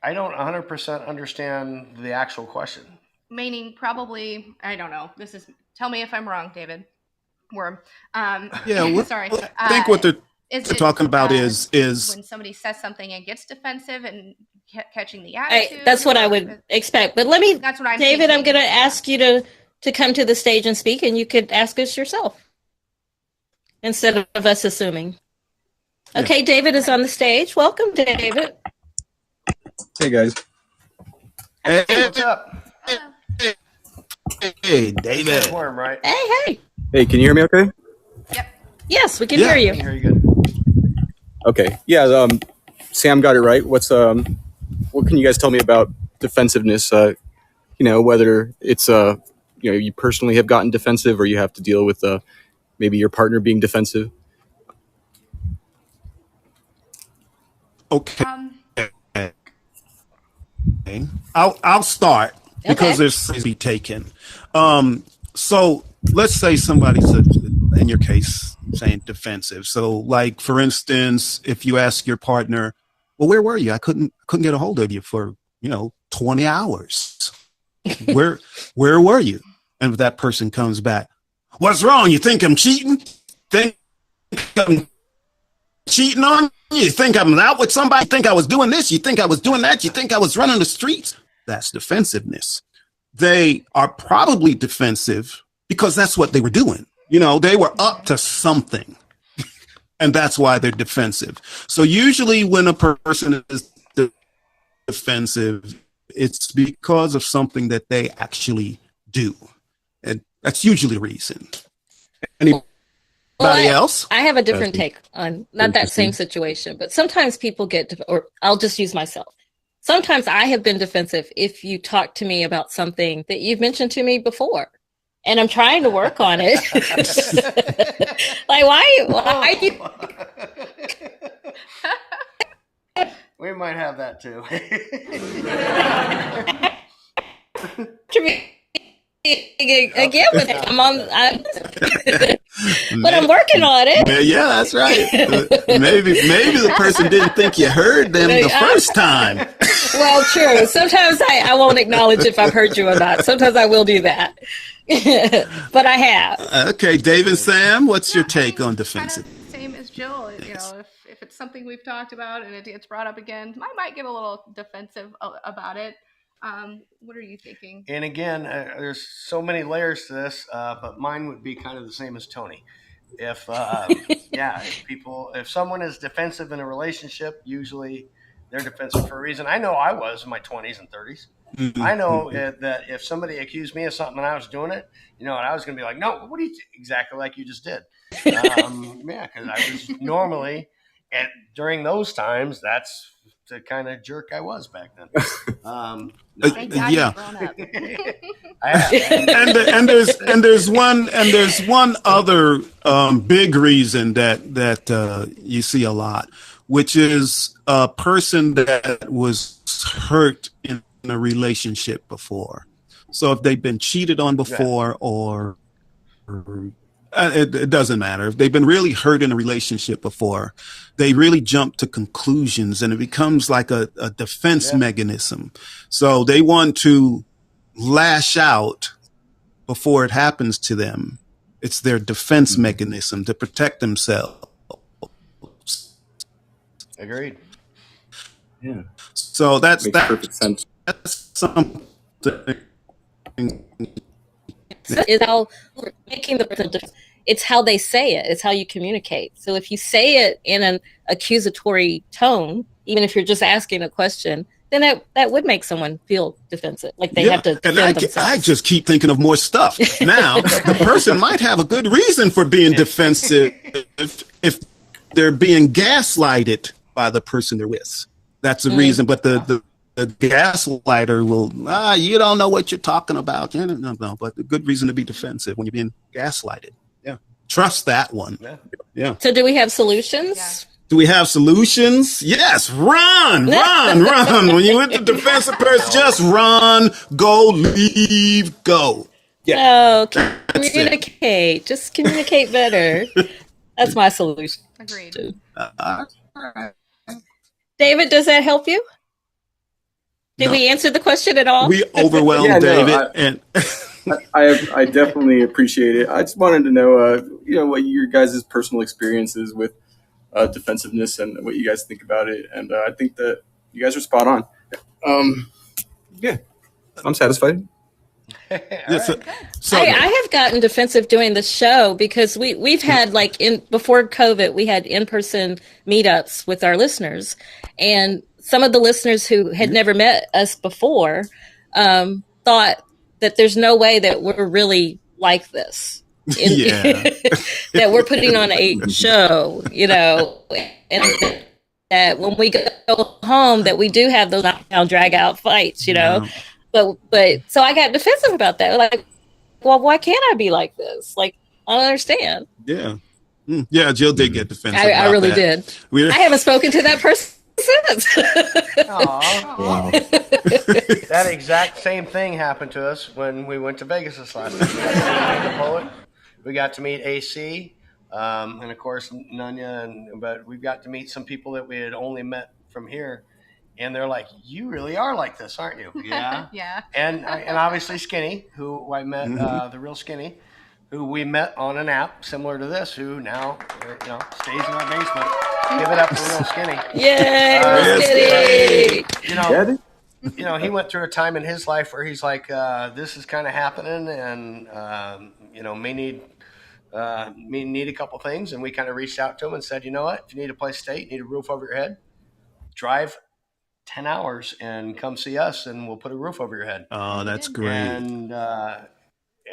I don't 100% understand the actual question. Meaning probably, I don't know. This is, tell me if I'm wrong, David. Worm. Yeah, well, sorry. I think what they're Is they're it, talking about is when somebody says something and gets defensive and catching the attitude. That's what I would expect. But let me, That's what I'm David, I'm thinking. going to ask you to come to the stage and speak, and you could ask us yourself instead of us assuming. Okay, David is on the stage. Welcome, David. Hey guys. hey, What's up? hey, David. Worm, right? Hey. Hey, can you hear me okay? Yes, we can Yeah. hear I can you. hear you good. Okay. Yeah, Sam got it right. What can you guys tell me about defensiveness? Whether it's you personally have gotten defensive or you have to deal with maybe your partner being defensive. Okay. I'll start because there's to be taken. So let's say somebody's in your case saying defensive. So like for instance, if you ask your partner, well, where were you? I couldn't get a hold of you for 20 hours. Where were you? And if that person comes back, what's wrong? You think I'm cheating? Think I'm cheating on you? You think I'm out with somebody? You think I was doing this? You think I was doing that? You think I was running the streets? That's defensiveness. They are probably defensive because that's what they were doing. They were up to something. And that's why they're defensive. So usually when a person is defensive, it's because of something that they actually do. And that's usually the reason. Anybody else? I have a different take on not that same situation, but sometimes people or I'll just use myself. Sometimes I have been defensive if you talk to me about something that you've mentioned to me before. And I'm trying to work on it. Like, why you? We might have that too. Again, with it. But I'm working on it. Yeah, that's right. Maybe the person didn't think you heard them the first time. Well, true. Sometimes I won't acknowledge if I've heard you or not. Sometimes I will do that. But I have. Okay, David, Sam, what's your take on defensive? Kind of same as Jill. If it's something we've talked about and it gets brought up again, I might get a little defensive about it. What are you thinking? And again, there's so many layers to this, but mine would be kind of the same as Tony. If someone is defensive in a relationship, usually they're defensive for a reason. I know I was in my 20s and 30s. Mm-hmm. I know that if somebody accused me of something and I was doing it, and I was going to be like, no, what do you exactly like you just did? Because I was normally, and during those times, that's the kind of jerk I was back then. Yeah. and there's one other big reason that you see a lot, which is a person that was hurt in a relationship before. So if they've been cheated on before, or it doesn't matter. If they've been really hurt in a relationship before, they really jump to conclusions, and it becomes like a defense mechanism. So they want to lash out before it happens to them. It's their defense mechanism to protect themselves. Agreed. Yeah. So that's Makes perfect sense. That's something. It's how making it's how they say it. It's how you communicate. So if you say it in an accusatory tone, even if you're just asking a question, then that would make someone feel defensive, like they have to and defend I themselves. just keep thinking of more stuff. Now, the person might have a good reason for being defensive if they're being gaslighted by the person they're with. That's the reason. But the gaslighter will, you don't know what you're talking about. No, but a good reason to be defensive when you're being gaslighted. Yeah. Trust that one. Yeah. So do we have solutions? Yeah. Do we have solutions? Yes. Run. When you're with the defensive person, just run, go, leave, go. No, communicate. Just communicate better. That's my solution. Agreed. David, does that help you? Did we answer the question at all? We overwhelmed David. And I definitely appreciate it. I just wanted to know, what your guys' personal experiences with defensiveness and what you guys think about it. And I think that you guys are spot on. Yeah, I'm satisfied. So I have gotten defensive doing the show because we've had before COVID, we had in-person meetups with our listeners, and some of the listeners who had never met us before thought that there's no way that we're really like this. That we're putting on a show, and that when we go home that we do have those knockdown drag out fights, But so I got defensive about that. Like, well, why can't I be like this? Like, I don't understand. Yeah. Yeah, Jill did get defensive. I really that. did. I haven't spoken to that person since. Wow. That exact same thing happened to us when we went to Vegas this last night. We got to meet the poet. We got to meet AC, and of course Nunya, but we got to meet some people that we had only met from here. And they're like, "You really are like this, aren't you?" Yeah. Yeah. And obviously Skinny, who I met, the real Skinny, who we met on an app similar to this, who now stays in our basement. Give it up for real Skinny. Yay, Skinny! He went through a time in his life where he's like, "This is kind of happening, and may need a couple things." And we kind of reached out to him and said, "You know what? If you need a place to stay, you need a roof over your head, drive 10 hours and come see us and we'll put a roof over your head." Oh, that's great.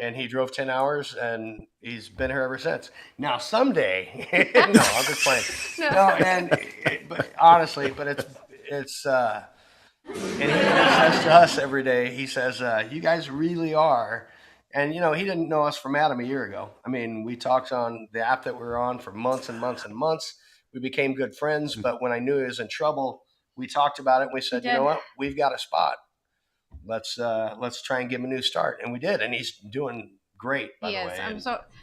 And he drove 10 hours and he's been here ever since. Now someday, no, I'm just playing. But honestly, it's and he says to us every day, he says, "You guys really are." And he didn't know us from Adam a year ago. I mean, we talked on the app that we were on for months and months and months. We became good friends, but when I knew he was in trouble, we talked about it and we said, "You know what? We've got a spot. Let's try and give him a new start." And we did, and he's doing great, by the way.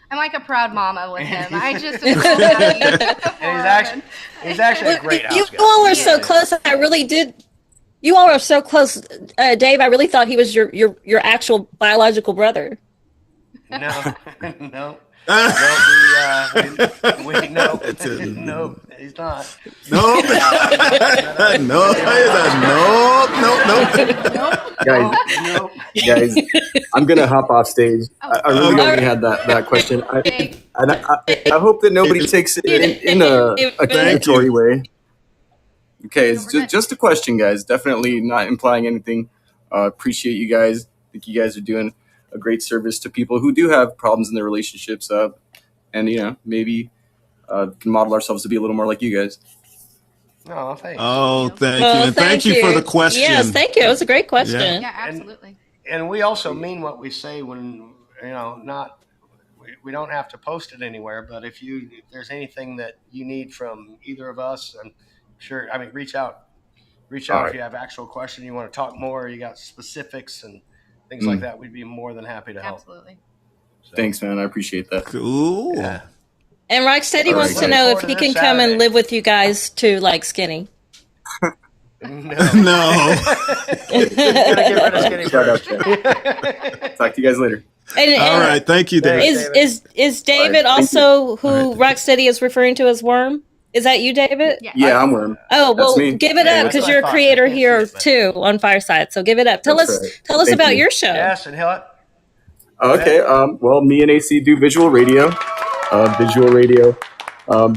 I'm like a proud mama with him. I just am so happy. And he's actually a great house You guy. all are so close. I really did. You all are so close, Dave. I really thought he was your actual biological brother. No. No, he's not. No. Guys, I'm gonna hop off stage. I really only had that question. I hope that nobody takes it in a accusatory way. Okay, it's just a question, guys. Definitely not implying anything. Appreciate you guys. I think you guys are doing a great service to people who do have problems in their relationships, and maybe can model ourselves to be a little more like you guys. Oh, thanks. Oh, thank you. And thank you for the question. Yes, thank you. It was a great question. Yeah, absolutely. And we also mean what we say when we don't have to post it anywhere, but if there's anything that you need from either of us, and reach out if you have actual question, you want to talk more, you got specifics and things like that, we'd be more than happy to help. Absolutely. So, Thanks, man. I appreciate that. Cool. yeah. And Rocksteady wants to know if he can come and live with you guys too, like Skinny. No. No. Gotta get rid of Skinny Shout out, first. Talk to you guys later. All right. Thank you, Dave. Is David also who Rocksteady is referring to as Worm? Is that you, David? Yeah, I'm Worm. Oh, well, That's me. give it up because you're a creator here too on Fireside. So give it up. Tell us Thank about you. your show. Yes, and Hill. Okay. Well, me and AC do visual radio.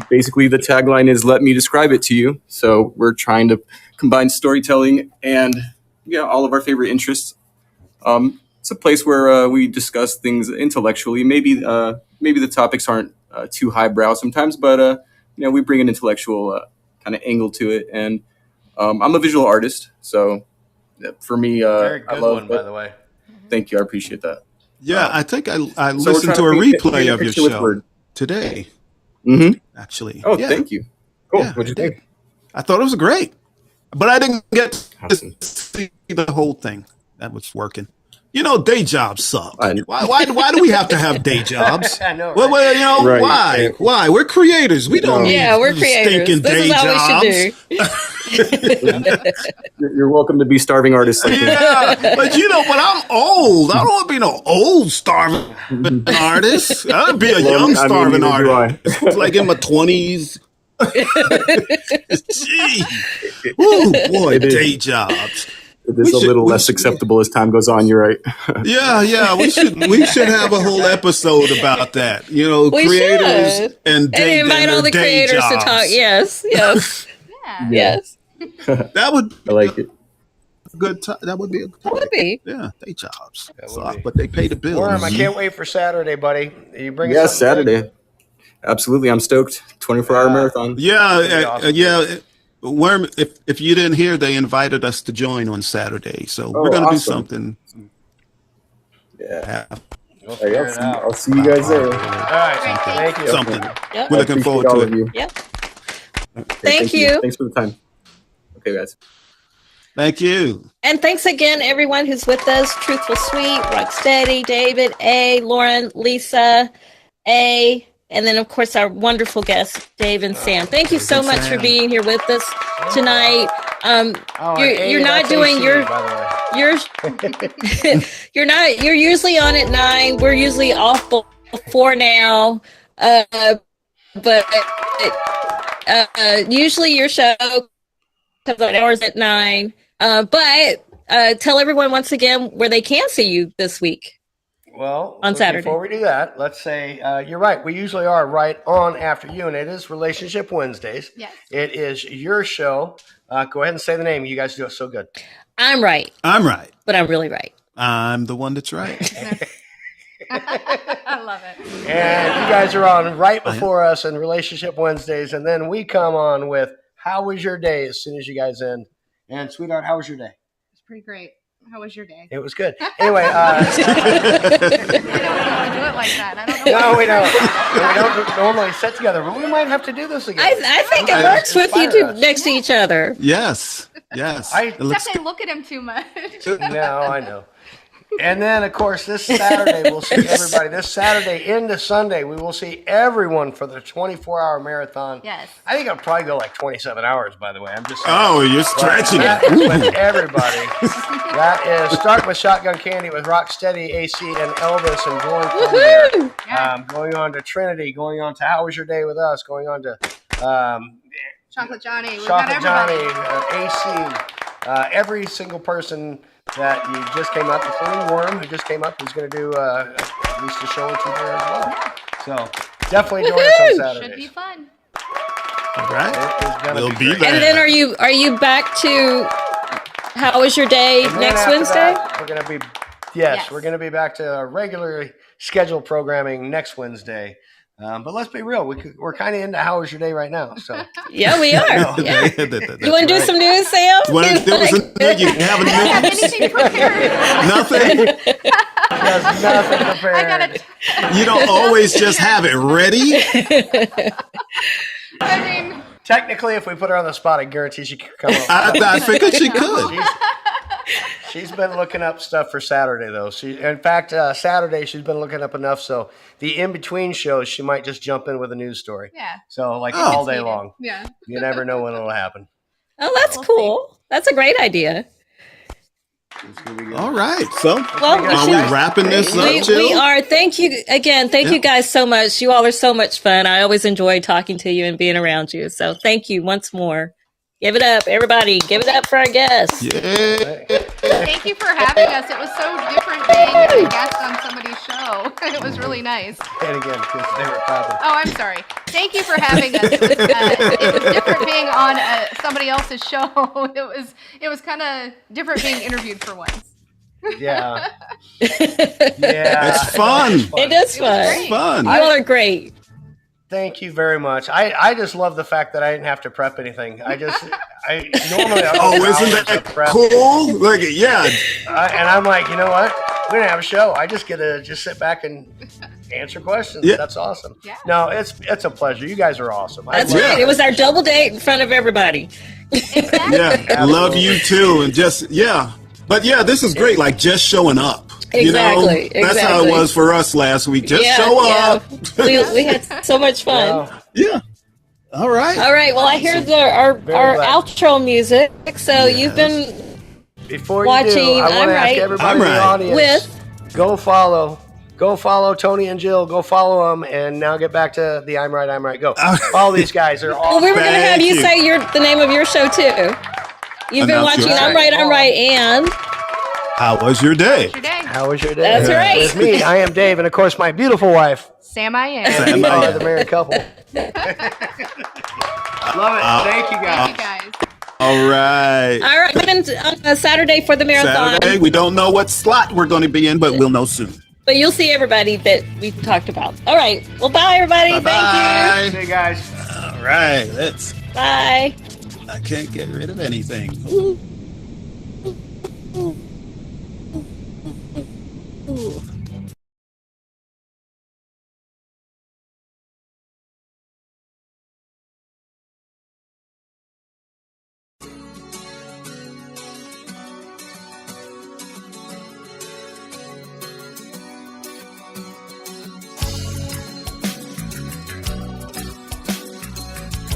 Basically, the tagline is "Let me describe it to you." So we're trying to combine storytelling and all of our favorite interests. It's a place where we discuss things intellectually. Maybe the topics aren't too highbrow sometimes, but we bring an intellectual kind of angle to it. And I'm a visual artist, so for me, Very I good love one, by the way. Thank you, I appreciate that. Yeah, I think I So we're listened trying to a paint replay a of your picture with show words. today, Mm-hmm. actually. Oh, Yeah. thank you. Cool. Yeah, What'd you I did. think? I thought it was great, but I didn't get to Awesome. see the whole thing. That was working. Day jobs suck. I know. Why do we have to have day jobs? I know, Well, right? Right. why? Yeah. Why? We're creators. We don't No. need Yeah, we're creators. stinking This day is how jobs. we should do. You're welcome to be starving artists like me. Yeah, but I'm old. I don't want to be no old starving artist. I'd be a young starving neither do artist, like in my 20s. Gee, ooh, boy, It is. day jobs. It is a little less acceptable as time goes on. You're right. Yeah, we should have a whole episode about that. We creators should. and day And invite and all their the day creators to jobs. talk. Yes. Yeah. Yes. That would I like it. that would be a good That would be. Yeah, day jobs. That would Suck, be. but they pay the bills. Worm, I can't wait for Saturday, buddy. Are you bringing Yes, something big? Saturday. Absolutely, I'm stoked. 24-hour marathon. Yeah, That'd be awesome. yeah. Worm, if you didn't hear, they invited us to join on Saturday, so we're Oh, gonna do awesome. something. Yeah. We'll Hey, figure it out. I'll see you guys there. All right, thank you. Something. Yep. We're I looking appreciate forward all to of it. you. Yep. Okay, Thank you. Thanks for the time. Okay, guys. Thank you. And thanks again, everyone who's with us. Truthful Sweet, Rocksteady, David, A, Lauren, Lisa, A, and then, of course, our wonderful guests, Dave and Sam. Thank you so much for being here with us tonight. Oh, You're and not that's doing AC, your by the way. you're usually on at 9. We're usually off before now. But usually your show comes on hours at 9. But tell everyone once again where they can see you this week. Well, On Saturday. Before we do that, let's say you're right. We usually are right on after you, and it is Relationship Wednesdays. Yes. It is your show. Go ahead and say the name. You guys do it so good. I'm right, I'm right. but I'm really right. I'm the one that's right. I love it. And you guys are on right before us in Relationship Wednesdays, and then we come on with How Was Your Day as soon as you guys end. And sweetheart, how was your day? It's pretty great. How was your day? It was good. Anyway, We don't normally do it like that. I don't know. no, we don't. We don't normally sit together, but we might have to do this again. I think it works with you two next to each other. Yes. It looks Except I look at him too much. No, I know. And then, of course, this Saturday, we'll see everybody. This Saturday into Sunday, we will see everyone for the 24-hour marathon. Yes. I think I'll probably go like 27 hours, by the way. I'm just saying. Oh, you're stretching That it. is with everybody. That is start with Shotgun Candy with Rocksteady, AC, and Elvis, and going from there. Yeah. Going on to Trinity, going on to How Was Your Day with Us, going on to Chocolate Johnny. We've got Chocolate everybody. Johnny, AC, every single person that you just came up, including Worm, who just came up, is going to do at least a show or two there as well. So definitely join us on Saturdays. Should be fun. All right. It is gonna We'll be great. there. And then are you back to How Was Your Day And then next after Wednesday? that, we're going to be Yes. we're going to be back to our regularly scheduled programming next Wednesday. But let's be real, we're kind of into How Was Your Day right now. So Yeah, we are. Yeah. That's You want to do right. some news, Sam? Well, there was you have I don't have a news? anything prepared. Nothing. there's nothing prepared. I gotta. You don't always just have it ready. I mean, Technically, if we put her on the spot, I guarantee she could come up. I figured she could. She's been looking up stuff for Saturday, though. In fact, Saturday she's been looking up enough, so the in-between shows, she might just jump in with a news story. yeah. So, like, Oh. all day long. Yeah. You never know when it'll happen. Oh, that's We'll cool. That's a great idea. It's gonna be good. All right. So Well, Are are we wrapping this up, we Jill? are. Thank you again. Thank you guys so much. You all are so much fun. I always enjoy talking to you and being around you. So thank you once more. Give it up, everybody. Give it up for our guests. Yeah. Thank you for having us. It was so different being a guest on somebody's show. It was really nice. And again, because they were clapping. Oh, I'm sorry. Thank you for having us. It was different being on somebody else's show. It was kind of different being interviewed for once. Yeah. Yeah. It's fun. It is fun. great. It's fun. You all are great. Thank you very much. I just love the fact that I didn't have to prep anything. I normally I Oh, take isn't hours to that prep. cool? Look at yeah. And I'm like, you know what? We're gonna have a show. I just get to just sit back and answer questions. Yeah. That's awesome. Yeah. No, it's a pleasure. You guys are awesome. That's love right. it. It was our double date in front of everybody. Exactly. Yeah. Love you too. And just yeah. But yeah, this is great. Like just showing up. Exactly, You know? That's how it exactly. was for us last week. Just show up. We had so much fun. Well, Yeah. All right. All right. Well, I hear our glad. outro music. So you've been before watching you do, I want I'm to ask Right. everybody I'm in the Right. audience with. go follow Tony and Jill. Go follow them, and now get back to the I'm Right. Go follow these guys. They're Well, awesome. we were going to have Thank you you. say the name of your show too. You've been Announce watching your I'm show. Right, and How was your day? Your day. How was your day? That's right. With me, I am Dave, and of course my beautiful wife. Sam I am. Sam We I are am. the married couple. Love it. Thank you Thank guys. you guys. All right. all right. Even on Saturday for the marathon, Saturday. We don't know what slot we're going to be in, but we'll know soon. but you'll see everybody that we've talked about. All right. Well, bye everybody. Thank Bye. Hey guys. All right. Let's. you. Bye. I can't get rid of anything. Ooh.